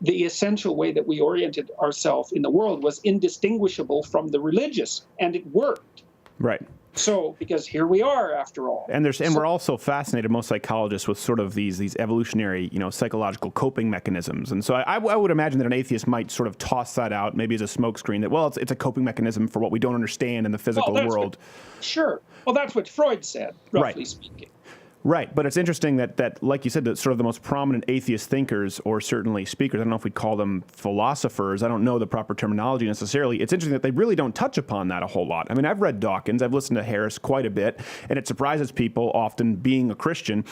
Speaker 13: the essential way that we oriented ourselves in the world was indistinguishable from the religious, and it worked.
Speaker 6: Right.
Speaker 13: So, because here we are, after all.
Speaker 6: And we're also fascinated, most psychologists, with sort of these evolutionary, psychological coping mechanisms. And so I would imagine that an atheist might sort of toss that out, maybe as a smokescreen, that, well, it's a coping mechanism for what we don't understand in the physical world.
Speaker 13: Sure. Well, that's what Freud said, roughly speaking.
Speaker 6: Right, but it's interesting that, like you said, that sort of the most prominent atheist thinkers, or certainly speakers, I don't know if we'd call them philosophers, I don't know the proper terminology necessarily, it's interesting that they really don't touch upon that a whole lot. I mean, I've read Dawkins, I've listened to Harris quite a bit, and it surprises people, often being a Christian.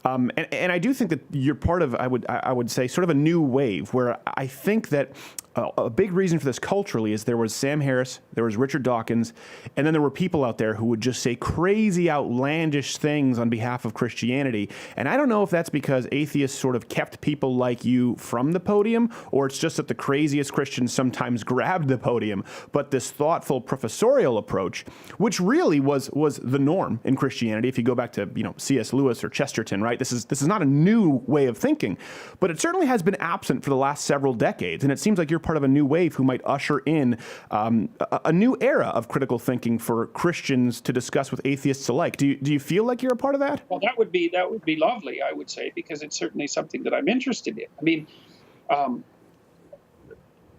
Speaker 6: And I do think that you're part of, I would say, sort of a new wave, where I think that a big reason for this culturally is there was Sam Harris, there was Richard Dawkins, and then there were people out there who would just say crazy, outlandish things on behalf of Christianity. And I don't know if that's because atheists sort of kept people like you from the podium, or it's just that the craziest Christians sometimes grabbed the podium. But this thoughtful professorial approach, which really was the norm in Christianity, if you go back to C.S. Lewis or Chesterton, right? This is not a new way of thinking, but it certainly has been absent for the last several decades. And it seems like you're part of a new wave who might usher in a new era of critical thinking for Christians to discuss with atheists alike. Do you feel like you're a part of that?
Speaker 13: Well, that would be lovely, I would say, because it's certainly something that I'm interested in. I mean,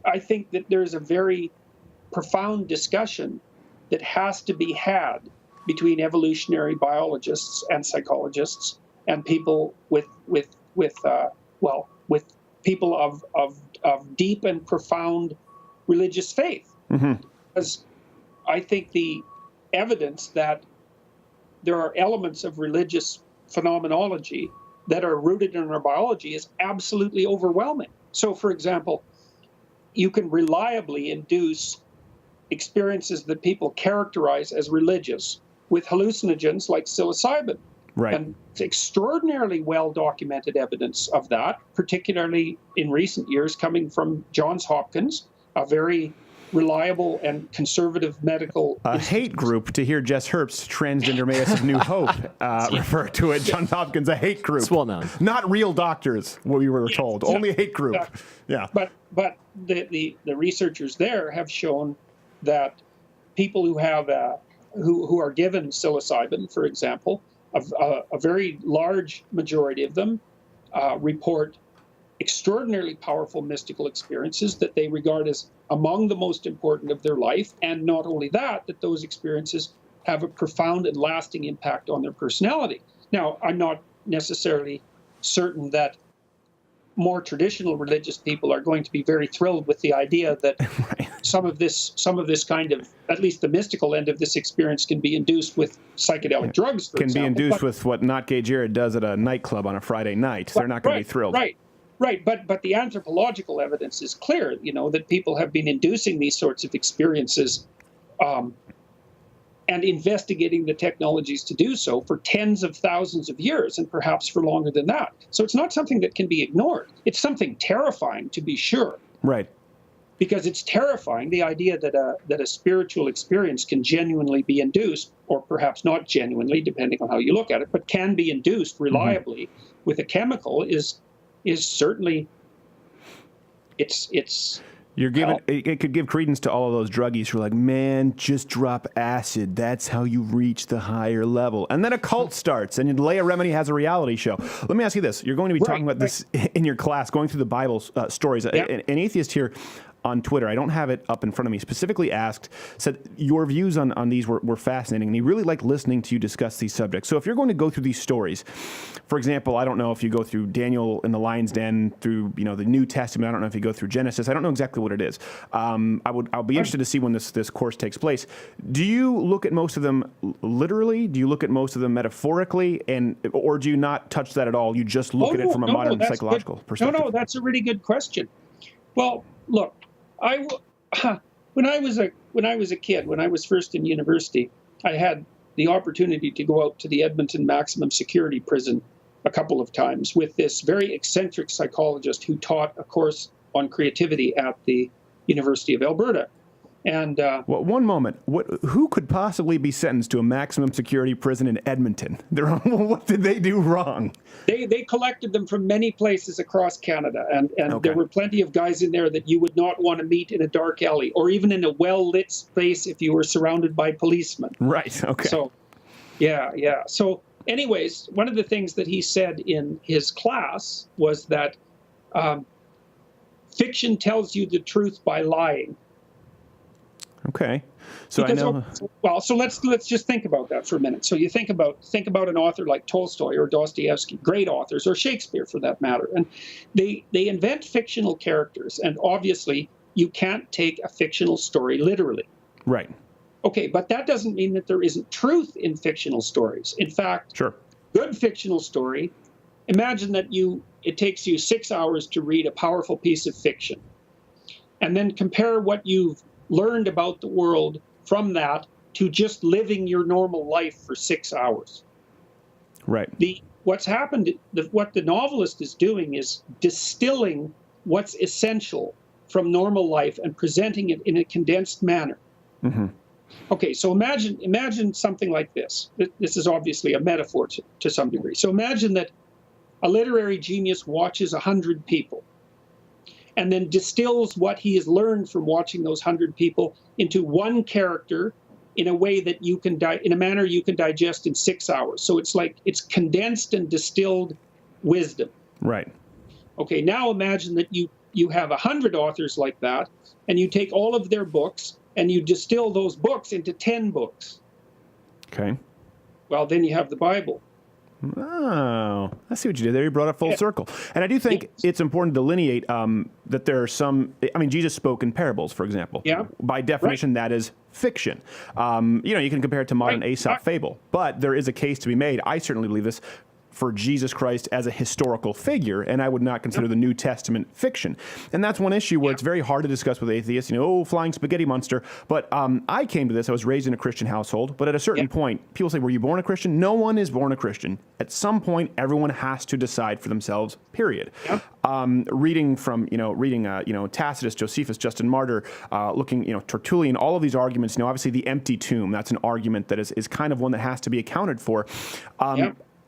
Speaker 13: I think that there's a very profound discussion that has to be had between evolutionary biologists and psychologists and people with people of deep and profound religious faith. Because I think the evidence that there are elements of religious phenomenology that are rooted in our biology is absolutely overwhelming. So, for example, you can reliably induce experiences that people characterize as religious with hallucinogens like psilocybin.
Speaker 6: Right.
Speaker 13: And it's extraordinarily well-documented evidence of that, particularly in recent years coming from Johns Hopkins, a very reliable and conservative medical
Speaker 6: hate group, to hear Jess Herbst, transgender mayors of New Hope, refer to it. Johns Hopkins, a hate group.
Speaker 5: It's well known.
Speaker 6: Not real doctors, what we were told.
Speaker 13: Exactly.
Speaker 6: Only a hate group.
Speaker 13: Exactly.
Speaker 6: Yeah.
Speaker 13: But the researchers there have shown that people who have who are given psilocybin, for example, a very large majority of them report extraordinarily powerful mystical experiences that they regard as among the most important of their life. And not only that those experiences have a profound and lasting impact on their personality. Now, I'm not necessarily certain that more traditional religious people are going to be very thrilled with the idea that some of this kind of, at least the mystical end of this experience, can be induced with psychedelic drugs, for example.
Speaker 6: Be induced with what Not Gay Jared does at a nightclub on a Friday night. They're not going to be thrilled.
Speaker 13: Right. But the anthropological evidence is clear, that people have been inducing these sorts of experiences and investigating the technologies to do so for tens of thousands of years, and perhaps for longer than that. So it's not something that can be ignored. It's something terrifying, to be sure.
Speaker 6: Right.
Speaker 13: Because it's terrifying, the idea that a spiritual experience can genuinely be induced, or perhaps not genuinely, depending on how you look at it, but can be induced reliably with a chemical is certainly, it's
Speaker 6: You're giving it could give credence to all of those druggies who are like, man, just drop acid. That's how you reach the higher level. And then a cult starts, and Leia Remini has a reality show. Let me ask you this: you're going to be talking about this in your class, going through the Bible stories.
Speaker 13: Yep.
Speaker 6: An atheist here on Twitter, I don't have it up in front of me, specifically said your views on these were fascinating, and he really liked listening to you discuss these subjects. So if you're going to go through these stories, for example, I don't know if you go through Daniel in the Lion's Den, through the New Testament. I don't know if you go through Genesis. I don't know exactly what it is. I'll be interested to see when this course takes place. Do you look at most of them literally? Do you look at most of them metaphorically, or do you not touch that at all? You just look at it from a modern psychological perspective.
Speaker 13: No, that's a really good question. Well, look. When I was a kid, when I was first in university, I had the opportunity to go out to the Edmonton maximum security prison a couple of times with this very eccentric psychologist who taught a course on creativity at the University of Alberta. And
Speaker 6: well, one moment, who could possibly be sentenced to a maximum security prison in Edmonton? What did they do wrong?
Speaker 13: They collected them from many places across Canada, and there were plenty of guys in there that you would not want to meet in a dark alley, or even in a well-lit space if you were surrounded by policemen.
Speaker 6: Right, okay.
Speaker 13: So, yeah. So, anyways, one of the things that he said in his class was that fiction tells you the truth by lying.
Speaker 6: Okay, so
Speaker 13: because,
Speaker 6: I know.
Speaker 13: Well, so let's just think about that for a minute. So you think about an author like Tolstoy or Dostoevsky, great authors, or Shakespeare for that matter, and they invent fictional characters, and obviously you can't take a fictional story literally.
Speaker 6: Right.
Speaker 13: Okay, but that doesn't mean that there isn't truth in fictional stories. In fact, good fictional story. Imagine that it takes you 6 hours to read a powerful piece of fiction. and then compare what you've learned about the world from that to just living your normal life for 6 hours.
Speaker 6: Right.
Speaker 13: What's happened, what the novelist is doing is distilling what's essential from normal life and presenting it in a condensed manner.
Speaker 6: Mm-hmm.
Speaker 13: Okay, so imagine something like this. This is obviously a metaphor to some degree. So imagine that a literary genius watches 100 people and then distills what he has learned from watching those 100 people into one character in a way that you can in a manner you can digest in 6 hours. So it's condensed and distilled wisdom.
Speaker 6: Right.
Speaker 13: Okay, now imagine that you have 100 authors like that, and you take all of their books and you distill those books into 10 books.
Speaker 6: Okay.
Speaker 13: Well, then you have the Bible.
Speaker 6: Oh, I see what you did there. You brought it full circle. And I do think it's important to delineate that there are some, I mean, Jesus spoke in parables, for example.
Speaker 13: Yeah.
Speaker 6: By definition, that is fiction. You can compare it to modern Aesop fable, but there is a case to be made. I certainly believe this for Jesus Christ as a historical figure, and I would not consider the New Testament fiction. And that's one issue where it's very hard to discuss with atheists, flying spaghetti monster. But I came to this, I was raised in a Christian household, but at a certain point, people say, were you born a Christian? No one is born a Christian. At some point, everyone has to decide for themselves, period. Reading Tacitus, Josephus, Justin Martyr, looking, Tertullian, all of these arguments, obviously the empty tomb, that's an argument that is kind of one that has to be accounted for.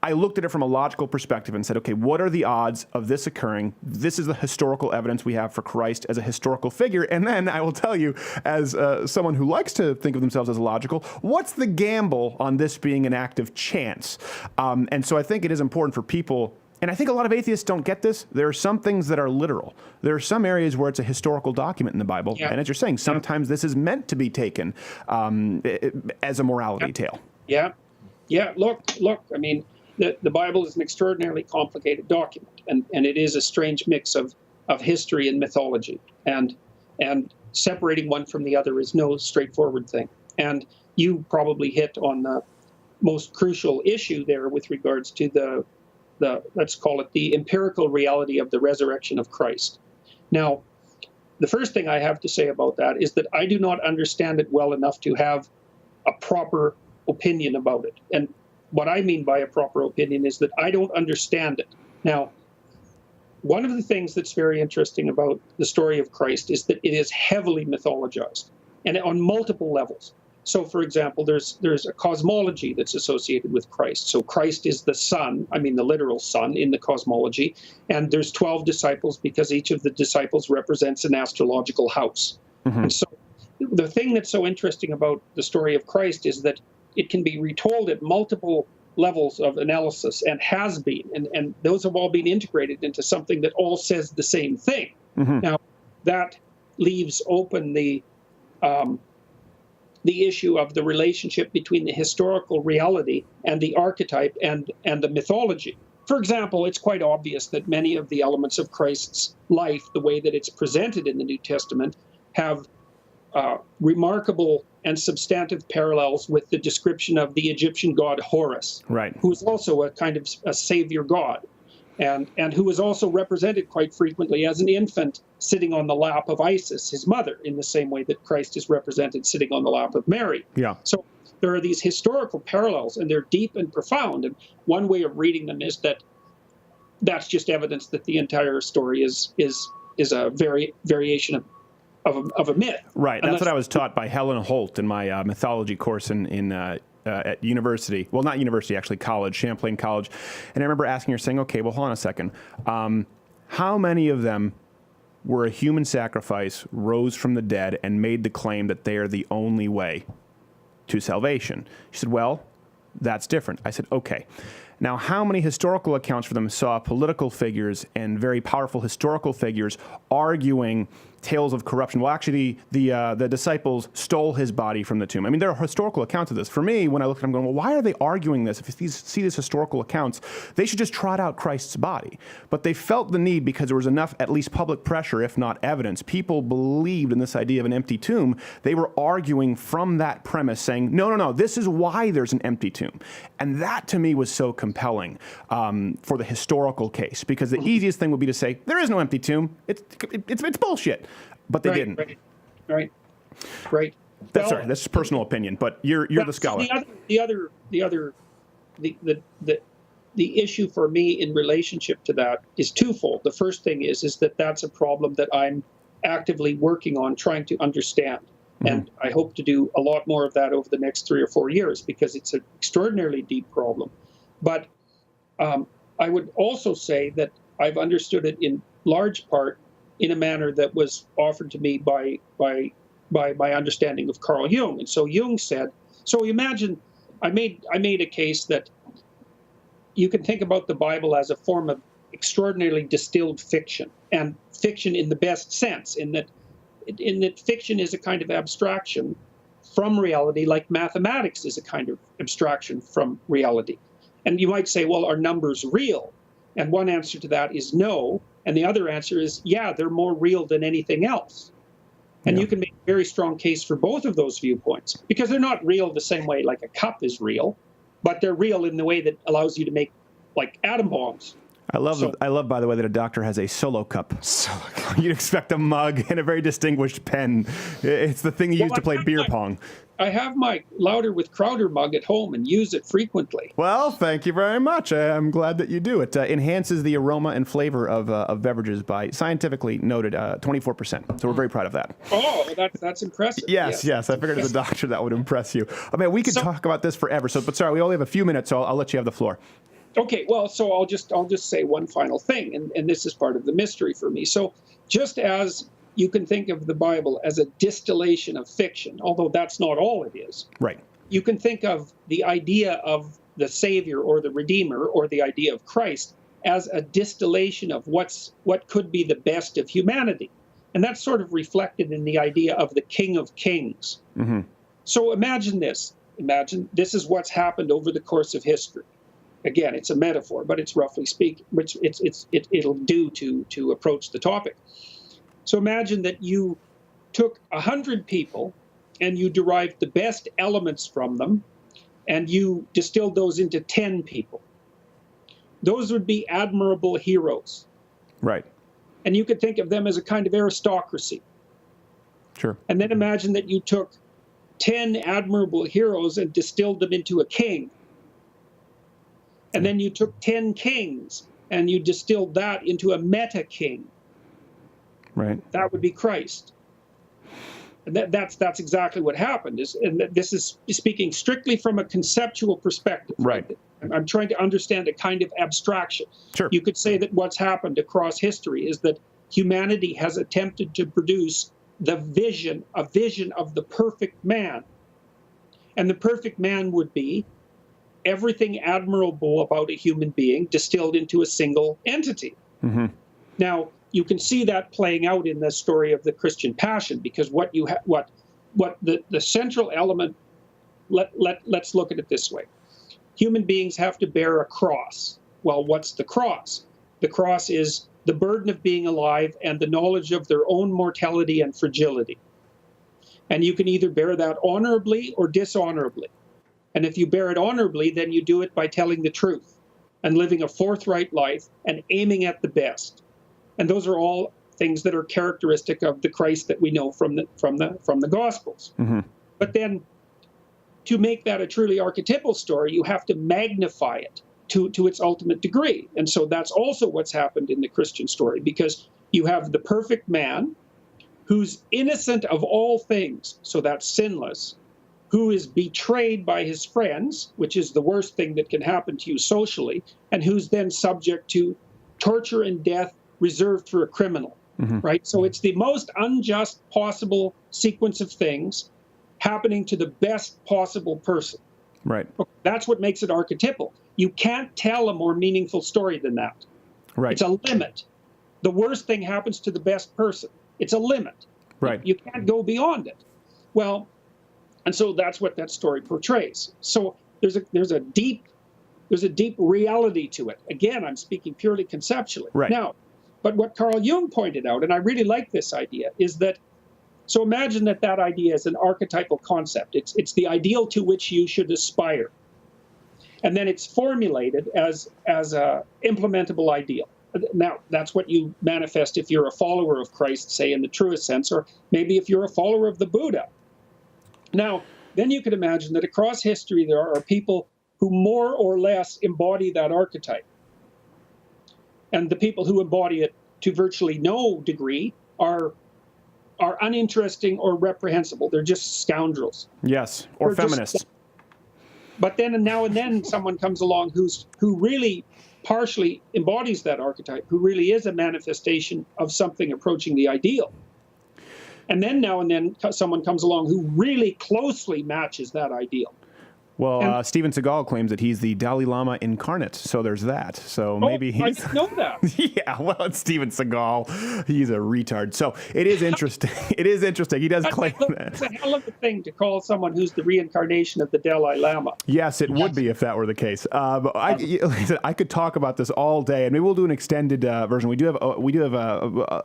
Speaker 6: I looked at it from a logical perspective and said, okay, what are the odds of this occurring? This is the historical evidence we have for Christ as a historical figure. And then I will tell you, as someone who likes to think of themselves as logical, what's the gamble on this being an act of chance? And so I think it is important for people, and I think a lot of atheists don't get this. There are some things that are literal. There are some areas where it's a historical document in the Bible. And as you're saying, sometimes this is meant to be taken as a morality tale.
Speaker 13: Yeah. Look, I mean, the Bible is an extraordinarily complicated document, and it is a strange mix of history and mythology, and separating one from the other is no straightforward thing. And you probably hit on the most crucial issue there with regards to the let's call it the empirical reality of the resurrection of Christ. Now, the first thing I have to say about that is that I do not understand it well enough to have a proper opinion about it. And what I mean by a proper opinion is that I don't understand it. Now, one of the things that's very interesting about the story of Christ is that it is heavily mythologized, and on multiple levels. So, for example, there's a cosmology that's associated with Christ. So Christ is the sun, I mean the literal sun in the cosmology, and there's 12 disciples because each of the disciples represents an astrological house. Mm-hmm. And so the thing that's so interesting about the story of Christ is that it can be retold at multiple levels of analysis and has been, and those have all been integrated into something that all says the same thing. Mm-hmm. Now, that leaves open the issue of the relationship between the historical reality and the archetype and the mythology. For example, it's quite obvious that many of the elements of Christ's life, the way that it's presented in the New Testament, have remarkable and substantive parallels with the description of the Egyptian god Horus, who is also a kind of a savior god, and who is also represented quite frequently as an infant sitting on the lap of Isis, his mother, in the same way that Christ is represented sitting on the lap of Mary. Yeah. So there are these historical parallels, and they're deep and profound. And one way of reading them is that that's just evidence that the entire story is a variation of a myth. Right.
Speaker 6: That's what I was taught by Helen Holt in my mythology course at university. Well, not university, actually, college, Champlain College. And I remember asking her, saying, okay, well, hold on a second. How many of them were a human sacrifice, rose from the dead, and made the claim that they are the only way to salvation? She said, well, that's different. I said, okay. Now, how many historical accounts for them saw political figures and very powerful historical figures arguing tales of corruption? Well, actually, the disciples stole his body from the tomb. I mean, there are historical accounts of this. For me, when I look at them, I'm going, well, why are they arguing this? If you see these historical accounts, they should just trot out Christ's body. But they felt the need because there was enough, at least public pressure, if not evidence. People believed in this idea of an empty tomb. They were arguing from that premise, saying, no, this is why there's an empty tomb. And that, to me, was so compelling. compelling for the historical case, because the easiest thing would be to say there is no empty tomb. It's bullshit, but they didn't.
Speaker 13: Right.
Speaker 6: That's sorry. That's personal opinion, but you're the scholar.
Speaker 13: The issue for me in relationship to that is twofold. The first thing is that that's a problem that I'm actively working on trying to understand. And I hope to do a lot more of that over the next 3 or 4 years, because it's an extraordinarily deep problem. But I would also say that I've understood it in large part in a manner that was offered to me by my understanding of Carl Jung. And so Jung said, so imagine, I made a case that you can think about the Bible as a form of extraordinarily distilled fiction, and fiction in the best sense, in that fiction is a kind of abstraction from reality, like mathematics is a kind of abstraction from reality. And you might say, well, are numbers real? And one answer to that is no. And the other answer is, yeah, they're more real than anything else. And you can make a very strong case for both of those viewpoints, because they're not real the same way like a cup is real, but they're real in the way that allows you to make, like, atom bombs.
Speaker 6: I love, by the way, that a doctor has a solo cup. You'd expect a mug and a very distinguished pen. It's the thing you use to play beer pong.
Speaker 13: I have my Louder with Crowder mug at home and use it frequently.
Speaker 6: Well, thank you very much. I'm glad that you do. It enhances the aroma and flavor of beverages by, scientifically noted, 24%. So we're very proud of that.
Speaker 13: Oh, that's impressive.
Speaker 6: Yes. I figured as a doctor that would impress you. I mean, we could talk about this forever. But sorry, we only have a few minutes, so I'll let you have the floor.
Speaker 13: Okay, well, so I'll just say one final thing, and this is part of the mystery for me. So just as you can think of the Bible as a distillation of fiction, although that's not all it is.
Speaker 6: Right.
Speaker 13: You can think of the idea of the Savior or the Redeemer or the idea of Christ as a distillation of what could be the best of humanity. And that's sort of reflected in the idea of the King of Kings.
Speaker 6: Mm-hmm.
Speaker 13: So imagine this. Imagine this is what's happened over the course of history. Again, it's a metaphor, but it's roughly speaking, which it'll do to approach the topic. So imagine that you took 100 people and you derived the best elements from them, and you distilled those into 10 people. Those would be admirable heroes.
Speaker 6: Right.
Speaker 13: And you could think of them as a kind of aristocracy.
Speaker 6: Sure.
Speaker 13: And then imagine that you took 10 admirable heroes and distilled them into a king. And then you took 10 kings and you distilled that into a meta-king.
Speaker 6: Right.
Speaker 13: That would be Christ. And that's exactly what happened. And this is speaking strictly from a conceptual perspective.
Speaker 6: Right.
Speaker 13: I'm trying to understand a kind of abstraction.
Speaker 6: Sure.
Speaker 13: You could say that what's happened across history is that humanity has attempted to produce a vision of the perfect man. And the perfect man would be everything admirable about a human being distilled into a single entity.
Speaker 6: Mm-hmm.
Speaker 13: Now, you can see that playing out in the story of the Christian Passion, because what the central element, let's look at it this way. Human beings have to bear a cross. Well, what's the cross? The cross is the burden of being alive and the knowledge of their own mortality and fragility. And you can either bear that honorably or dishonorably. And if you bear it honorably, then you do it by telling the truth and living a forthright life and aiming at the best. And those are all things that are characteristic of the Christ that we know from the Gospels.
Speaker 6: Mm-hmm.
Speaker 13: But then, to make that a truly archetypal story, you have to magnify it to its ultimate degree. And so that's also what's happened in the Christian story, because you have the perfect man who's innocent of all things, so that's sinless, who is betrayed by his friends, which is the worst thing that can happen to you socially, and who's then subject to torture and death reserved for a criminal,
Speaker 6: mm-hmm.
Speaker 13: right? So it's the most unjust possible sequence of things happening to the best possible person.
Speaker 6: Right.
Speaker 13: That's what makes it archetypal. You can't tell a more meaningful story than that.
Speaker 6: Right.
Speaker 13: It's a limit. The worst thing happens to the best person. It's a limit.
Speaker 6: Right.
Speaker 13: You can't go beyond it. Well, and so that's what that story portrays. So there's a deep reality to it. Again, I'm speaking purely conceptually.
Speaker 6: Right.
Speaker 13: Now, but what Carl Jung pointed out, and I really like this idea, is that, so imagine that idea is an archetypal concept. It's the ideal to which you should aspire. and then it's formulated as a implementable ideal. Now, that's what you manifest if you're a follower of Christ, say, in the truest sense, or maybe if you're a follower of the Buddha. Now, then you could imagine that across history there are people who more or less embody that archetype. And the people who embody it to virtually no degree are uninteresting or reprehensible. They're just scoundrels.
Speaker 6: Yes, or
Speaker 13: They're
Speaker 6: feminists.
Speaker 13: But then and now and then someone comes along who really partially embodies that archetype, who really is a manifestation of something approaching the ideal. And then now and then someone comes along who really closely matches that ideal.
Speaker 6: Well, Steven Seagal claims that he's the Dalai Lama incarnate, so there's that. So maybe he's...
Speaker 13: I didn't know that.
Speaker 6: Yeah, well, it's Steven Seagal. He's a retard. So it is interesting. It is interesting. He does claim that.
Speaker 13: It's a hell of a thing to call someone who's the reincarnation of the Dalai Lama.
Speaker 6: Yes, it would be if that were the case. I could talk about this all day, and maybe we'll do an extended version. We do have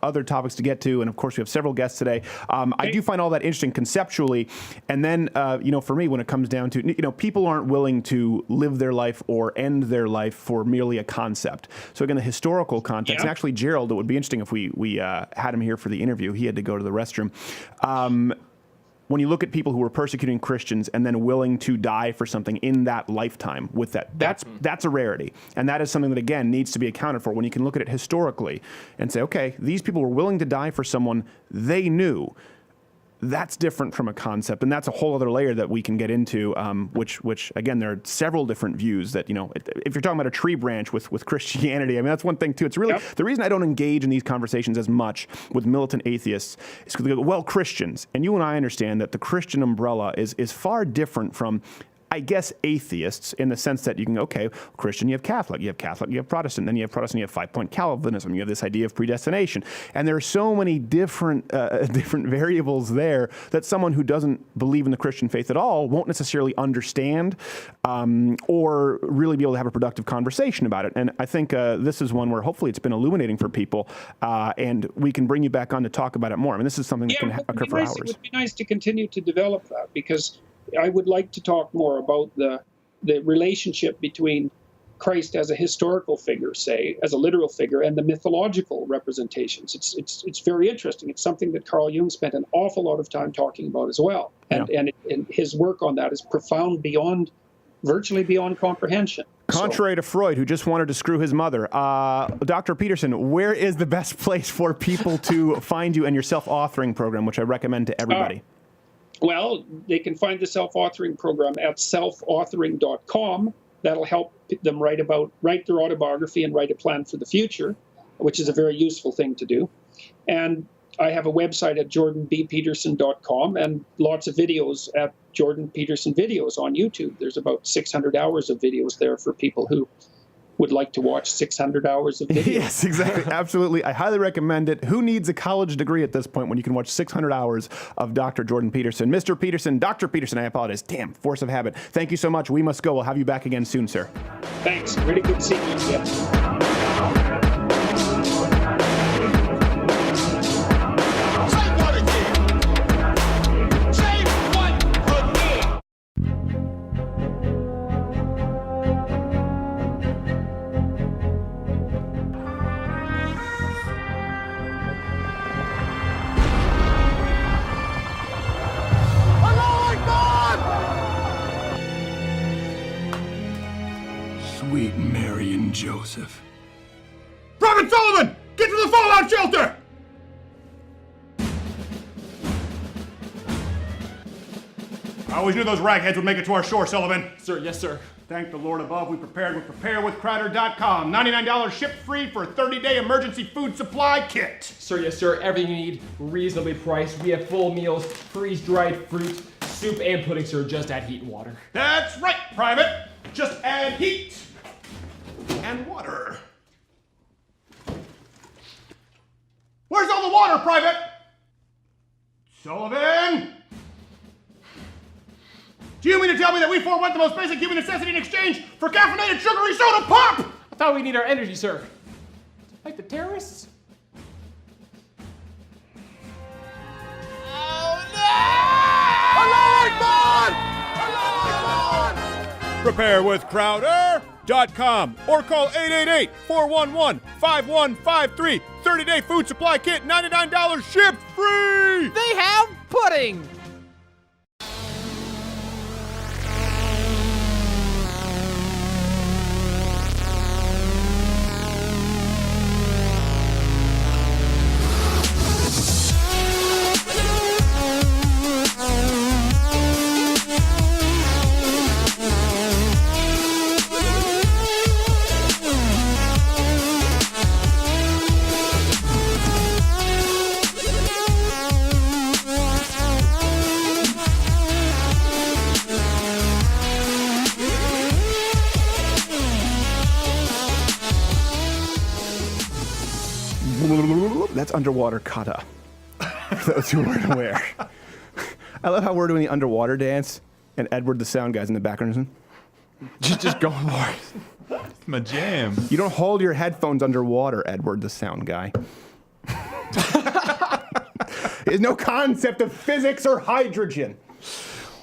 Speaker 6: other topics to get to, and of course we have several guests today. I do find all that interesting conceptually, and then for me, when it comes down to people aren't willing to live their life or end their life for merely a concept. So again, the historical context. And actually, Gerald, it would be interesting if we had him here for the interview. He had to go to the restroom. When you look at people who were persecuting Christians and then willing to die for something in that lifetime with that's a rarity. And that is something that, again, needs to be accounted for when you can look at it historically and say, okay, these people were willing to die for someone they knew. That's different from a concept, and that's a whole other layer that we can get into, which again, there are several different views that, if you're talking about a tree branch with Christianity, I mean, that's one thing too. It's really, the reason I don't engage in these conversations as much with militant atheists is because they go, well, Christians, and you and I understand that the Christian umbrella is far different from, I guess, atheists, in the sense that you can, Christian, you have Catholic, you have Protestant, then you have Protestant, you have 5-point Calvinism, you have this idea of predestination. And there are so many different variables there that someone who doesn't believe in the Christian faith at all won't necessarily understand or really be able to have a productive conversation about it. And I think this is one where hopefully it's been illuminating for people, and we can bring you back on to talk about it more. I mean, this is something that can occur for hours.
Speaker 13: It would be nice to continue to develop that, because I would like to talk more about the relationship between Christ as a historical figure, say, as a literal figure, and the mythological representations. It's very interesting. It's something that Carl Jung spent an awful lot of time talking about as well. And his work on that is profound virtually beyond comprehension.
Speaker 6: Contrary to Freud, who just wanted to screw his mother. Dr. Peterson, where is the best place for people to find you and your self-authoring program, which I recommend to everybody?
Speaker 13: Well, they can find the self-authoring program at selfauthoring.com. That'll help them write their autobiography and write a plan for the future, which is a very useful thing to do. And I have a website at jordanbpeterson.com and lots of videos at Jordan Peterson Videos on YouTube. There's about 600 hours of videos there for people who would like to watch 600 hours of video.
Speaker 6: Yes, exactly. Absolutely. I highly recommend it. Who needs a college degree at this point when you can watch 600 hours of Dr. Jordan Peterson? Mr. Peterson, Dr. Peterson, I apologize. Damn, force of habit. Thank you so much. We must go. We'll have you back again soon, sir.
Speaker 13: Thanks. Really good seeing you again.
Speaker 10: Sweet Mary and Joseph.
Speaker 1: Private Sullivan, get to the fallout shelter!
Speaker 2: I always knew those ragheads would make it to our shore, Sullivan.
Speaker 5: Sir, yes, sir.
Speaker 2: Thank the Lord above, we prepared with preparewithcrowder.com. $99 shipped free for a 30-day emergency food supply kit.
Speaker 5: Sir, yes, sir. Everything you need, reasonably priced. We have full meals, freeze-dried fruit, soup, and pudding, sir. Just add heat and water.
Speaker 2: That's right, Private. Just add heat and water. Where's all the water, Private? Sullivan? Do you mean to tell me that we forwent the most basic human necessity in exchange for caffeinated sugary soda pop?
Speaker 5: I thought we need our energy, sir. Like the terrorists?
Speaker 1: Allah Akbar! Allah Akbar!
Speaker 4: Preparewithcrowder.com or call 888-411-5153. 30-day food supply kit, $99 shipped free.
Speaker 5: They have pudding.
Speaker 6: That's underwater kata. For those who weren't aware. I love how we're doing the underwater dance, and Edward, the sound guy's in the background.
Speaker 5: Just going for it.
Speaker 7: It's my jam.
Speaker 6: You don't hold your headphones underwater, Edward, the sound guy. There's no concept of physics or hydrogen.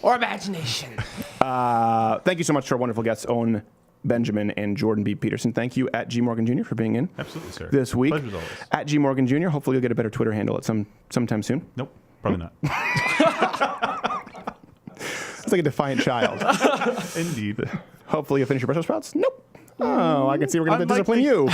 Speaker 5: Or imagination.
Speaker 6: Thank you so much to our wonderful guests, Owen Benjamin and Jordan B. Peterson. Thank you at G. Morgan Jr. for being in.
Speaker 7: Absolutely, sir.
Speaker 6: This week.
Speaker 7: Pleasure as always.
Speaker 6: At G. Morgan Jr. Hopefully you'll get a better Twitter handle at sometime soon.
Speaker 7: Nope, probably not.
Speaker 6: It's like a defiant child.
Speaker 7: Indeed.
Speaker 6: Hopefully you'll finish your Brussels sprouts. Nope. Oh, I can see we're going to discipline you.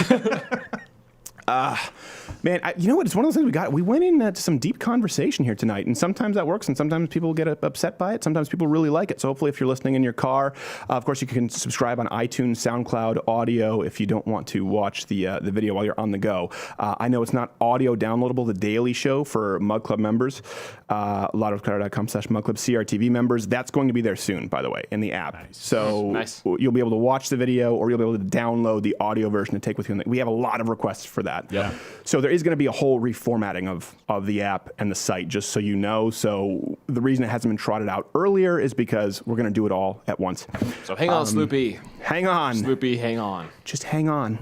Speaker 6: Man, you know what? It's one of those things we went into some deep conversation here tonight, and sometimes that works, and sometimes people get upset by it. Sometimes people really like it. So hopefully, if you're listening in your car, of course, you can subscribe on iTunes, SoundCloud, audio if you don't want to watch the video while you're on the go. I know it's not audio downloadable, the Daily Show for Mug Club members, lotofcrowder.com/Mug Club CRTV members. That's going to be there soon, by the way, in the app. Nice. So you'll be able to watch the video, or you'll be able to download the audio version to take with you. We have a lot of requests for that.
Speaker 7: Yeah.
Speaker 6: So there is going to be a whole reformatting of the app and the site, just so you know. So the reason it hasn't been trotted out earlier is because we're going to do it all at once.
Speaker 5: So hang on, Sloopy.
Speaker 6: Hang on.
Speaker 5: Sloopy, hang on.
Speaker 6: Just hang on.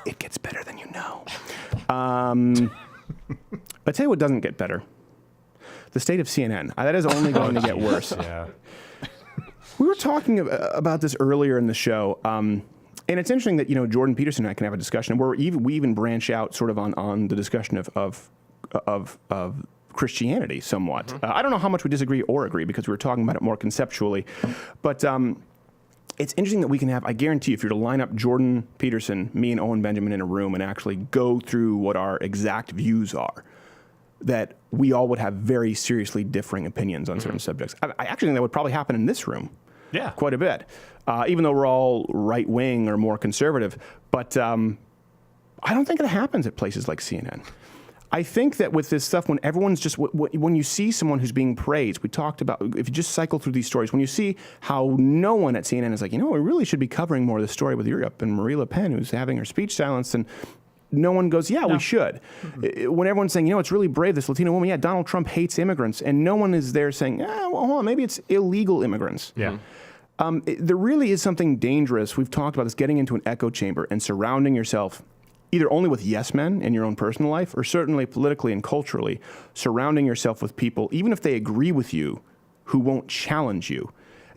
Speaker 6: It gets better than you know. I'll tell you what doesn't get better. The state of CNN. That is only going to get worse.
Speaker 7: Yeah.
Speaker 6: We were talking about this earlier in the show. And it's interesting that, Jordan Peterson and I can have a discussion where we even branch out sort of on the discussion of Christianity somewhat.
Speaker 5: Mm-hmm.
Speaker 6: I don't know how much we disagree or agree because we were talking about it more conceptually. But it's interesting that we can have, I guarantee if you were to line up Jordan Peterson, me and Owen Benjamin in a room and actually go through what our exact views are, that we all would have very seriously differing opinions on certain subjects. I actually think that would probably happen in this room.
Speaker 7: Yeah.
Speaker 6: Quite a bit. Even though we're all right-wing or more conservative. But I don't think it happens at places like CNN. I think that with this stuff, when everyone's just, when you see someone who's being praised, we talked about, if you just cycle through these stories, when you see how no one at CNN is like, we really should be covering more of the story with Europe and Marie Le Pen, who's having her speech silenced, and no one goes, we should. Mm-hmm. When everyone's saying, it's really brave, this Latino woman, Donald Trump hates immigrants, and no one is there saying, well, hold on, maybe it's illegal immigrants.
Speaker 7: Yeah.
Speaker 6: There really is something dangerous. We've talked about this, getting into an echo chamber and surrounding yourself either only with yes men in your own personal life or certainly politically and culturally, surrounding yourself with people, even if they agree with you, who won't challenge you.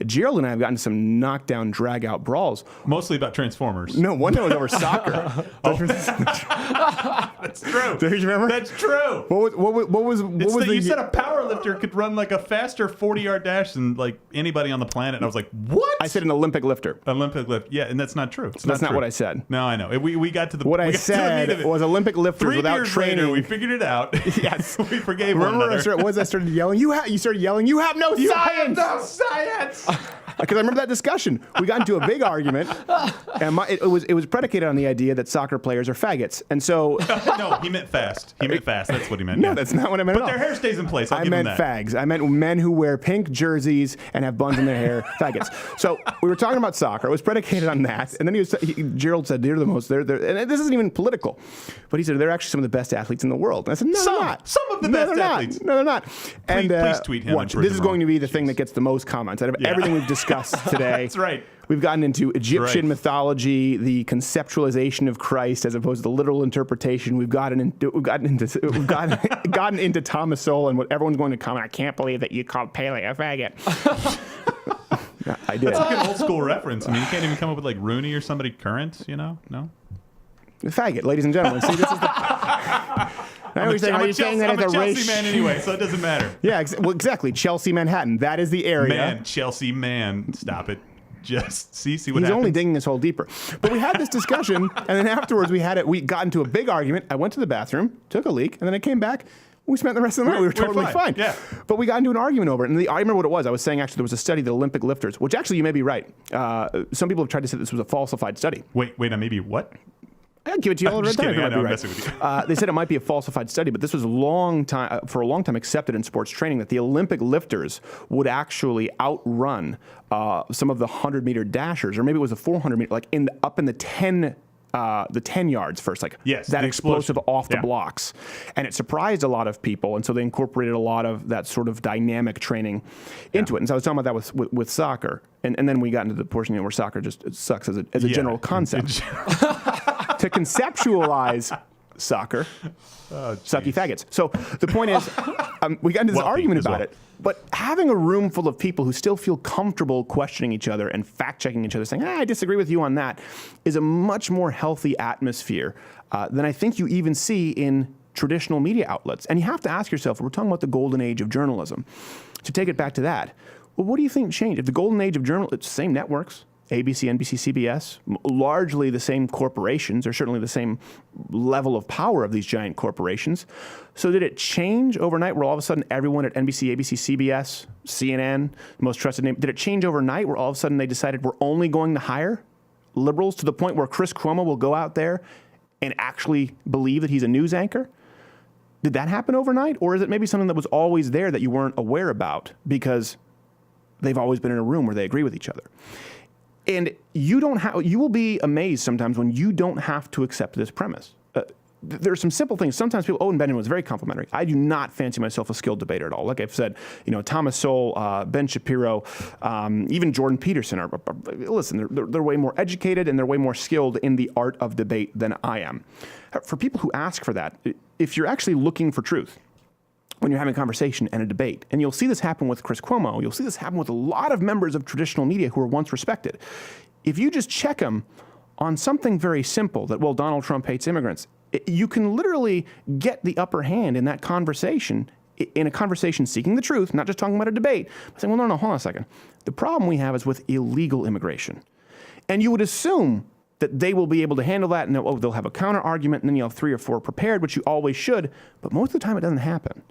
Speaker 6: Gerald and I have gotten some knockdown, drag-out brawls.
Speaker 7: Mostly about Transformers.
Speaker 6: No, one was over soccer.
Speaker 7: That's true.
Speaker 6: Do you remember?
Speaker 7: That's true.
Speaker 6: What was
Speaker 7: you said a power lifter could run like a faster 40-yard dash than like anybody on the planet, and I was like, what?
Speaker 6: I said an Olympic lifter.
Speaker 7: Olympic lift. Yeah, and that's not true.
Speaker 6: That's not what I said.
Speaker 7: No, I know. We got to the
Speaker 6: what I said was Olympic lifters without training.
Speaker 7: Later, we figured it out.
Speaker 6: Yes,
Speaker 7: we forgave
Speaker 6: one
Speaker 7: another.
Speaker 6: Remember, I started yelling. You started yelling. You have no science.
Speaker 7: Have no science.
Speaker 6: Because I remember that discussion. We got into a big argument, and it was predicated on the idea that soccer players are faggots. And so,
Speaker 7: no, he meant fast. He meant fast. That's what he meant.
Speaker 6: No,
Speaker 7: yeah.
Speaker 6: That's not what I meant.
Speaker 7: But their hair stays in place.
Speaker 6: I meant fags. I meant men who wear pink jerseys and have buns in their hair. Faggots. So we were talking about soccer. It was predicated on that. And then Gerald said, "They're the most. They're and this isn't even political." But he said they're actually some of the best athletes in the world. And I said, "No, they're not.
Speaker 7: Some of the best athletes.
Speaker 6: No, they're not." And
Speaker 7: please tweet him.
Speaker 6: Watch. This is going to be the thing that gets the most comments out of everything we've discussed today.
Speaker 7: That's right.
Speaker 6: We've gotten into Egyptian mythology, the conceptualization of Christ as opposed to the literal interpretation. We've gotten into Thomas Sowell and what everyone's going to comment. I can't believe that you called Pele a faggot. I did.
Speaker 7: It's like an old school reference. I mean, you can't even come up with like Rooney or somebody current, No?
Speaker 6: Faggot, ladies and gentlemen. See, this is the...
Speaker 7: I'm a Chelsea man anyway, so it doesn't matter.
Speaker 6: Yeah, well, exactly. Chelsea, Manhattan. That is the area.
Speaker 7: Man, Chelsea, man. Stop it. Just see what
Speaker 6: He's
Speaker 7: happens.
Speaker 6: only digging this hole deeper. But we had this discussion, and then afterwards we got into a big argument. I went to the bathroom, took a leak, and then I came back. We spent the rest of the night. We were totally fine.
Speaker 7: Yeah.
Speaker 6: But we got into an argument over it. And I remember what it was. I was saying, actually, there was a study, the Olympic lifters, which actually you may be right. Some people have tried to say this was a falsified study.
Speaker 7: Wait, maybe what?
Speaker 6: I'll give it to you all
Speaker 7: I'm
Speaker 6: the
Speaker 7: just
Speaker 6: time.
Speaker 7: kidding.
Speaker 6: It
Speaker 7: I
Speaker 6: might
Speaker 7: know,
Speaker 6: be
Speaker 7: I'm
Speaker 6: right.
Speaker 7: messing with you.
Speaker 6: They said it might be a falsified study, but this was for a long time accepted in sports training that the Olympic lifters would actually outrun some of the 100-meter dashers, or maybe it was a 400-meter, like up in the 10 yards first, like that explosive off the blocks. And it surprised a lot of people, and so they incorporated a lot of that sort of dynamic training into it. And so I was talking about that with soccer, and then we got into the portion where soccer just sucks as a general concept. To conceptualize soccer, sucky faggots. So the point is, we got into this argument about it, but having a room full of people who still feel comfortable questioning each other and fact-checking each other, saying, I disagree with you on that, is a much more healthy atmosphere than I think you even see in traditional media outlets. And you have to ask yourself, we're talking about the golden age of journalism. To take it back to that, well, what do you think changed? If the golden age of journalism, it's the same networks, ABC, NBC, CBS, largely the same corporations, or certainly the same level of power of these giant corporations. So did it change overnight where all of a sudden everyone at NBC, ABC, CBS, CNN, most trusted name, did it change overnight where all of a sudden they decided we're only going to hire liberals to the point where Chris Cuomo will go out there and actually believe that he's a news anchor? Did that happen overnight? Or is it maybe something that was always there that you weren't aware about because they've always been in a room where they agree with each other? And you will be amazed sometimes when you don't have to accept this premise. There are some simple things. Sometimes people, Owen Benjamin was very complimentary. I do not fancy myself a skilled debater at all. Like I've said, Thomas Sowell, Ben Shapiro, even Jordan Peterson listen, they're way more educated and they're way more skilled in the art of debate than I am. For people who ask for that, if you're actually looking for truth, when you're having a conversation and a debate. And you'll see this happen with Chris Cuomo. You'll see this happen with a lot of members of traditional media who were once respected. If you just check them on something very simple, that, well, Donald Trump hates immigrants, you can literally get the upper hand in that conversation, in a conversation seeking the truth, not just talking about a debate, but saying, well, no, hold on a second. The problem we have is with illegal immigration. And you would assume that they will be able to handle that, and they'll have a counter argument, and then you'll have 3 or 4 prepared, which you always should, but most of the time it doesn't happen.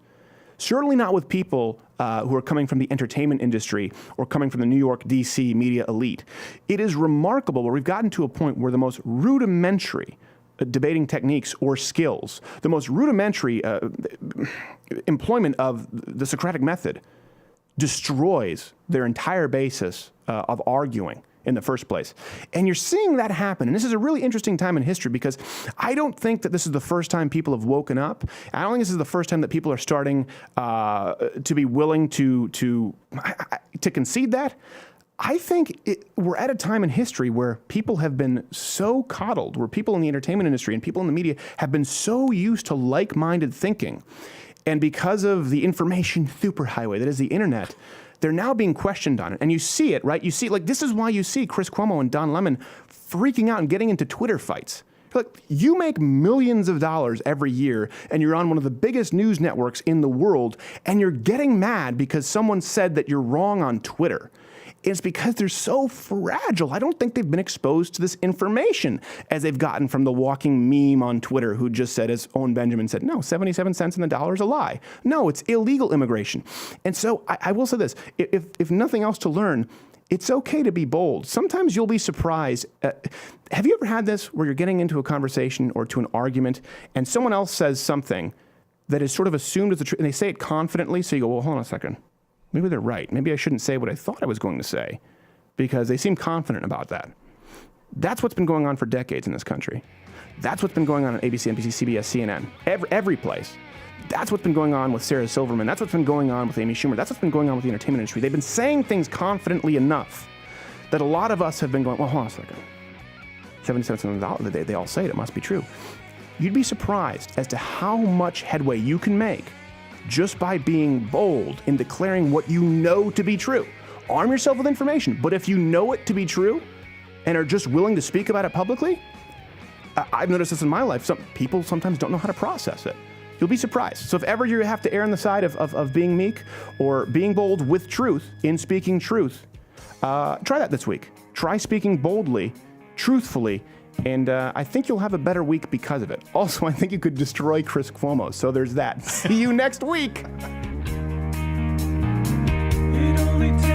Speaker 6: Certainly not with people who are coming from the entertainment industry or coming from the New York, D.C. media elite. It is remarkable where we've gotten to a point where the most rudimentary debating techniques or skills, the most rudimentary employment of the Socratic method destroys their entire basis of arguing in the first place. And you're seeing that happen. And this is a really interesting time in history because I don't think that this is the first time people have woken up. I don't think this is the first time that people are starting to be willing to concede that. I think we're at a time in history where people have been so coddled, where people in the entertainment industry and people in the media have been so used to like-minded thinking. And because of the information superhighway that is the internet, they're now being questioned on it. And you see it, right? You see, like, this is why you see Chris Cuomo and Don Lemon freaking out and getting into Twitter fights. Look, you make millions of dollars every year, and you're on one of the biggest news networks in the world, and you're getting mad because someone said that you're wrong on Twitter. It's because they're so fragile. I don't think they've been exposed to this information as they've gotten from the walking meme on Twitter who just said, as Owen Benjamin said, no, 77 cents in the dollar is a lie. No, it's illegal immigration. And so I will say this, if nothing else to learn, it's okay to be bold. Sometimes you'll be surprised. Have you ever had this where you're getting into a conversation or to an argument and someone else says something that is sort of assumed as the truth, and they say it confidently, so you go, well, hold on a second. Maybe they're right. Maybe I shouldn't say what I thought I was going to say because they seem confident about that. That's what's been going on for decades in this country. That's what's been going on ABC, NBC, CBS, CNN, every place. That's what's been going on with Sarah Silverman. That's what's been going on with Amy Schumer. That's what's been going on with the entertainment industry. They've been saying things confidently enough that a lot of us have been going, well, hold on a second. 77 cents on the dollar, they all say it must be true. You'd be surprised as to how much headway you can make just by being bold in declaring what you know to be true. Arm yourself with information. But if you know it to be true and are just willing to speak about it publicly, I've noticed this in my life. Some people sometimes don't know how to process it. You'll be surprised. So if ever you have to err on the side of being meek or being bold with truth in speaking truth, try that this week. Try speaking boldly, truthfully, and I think you'll have a better week because of it. Also, I think you could destroy Chris Cuomo, so there's that. See you next week.
Speaker 9: It only takes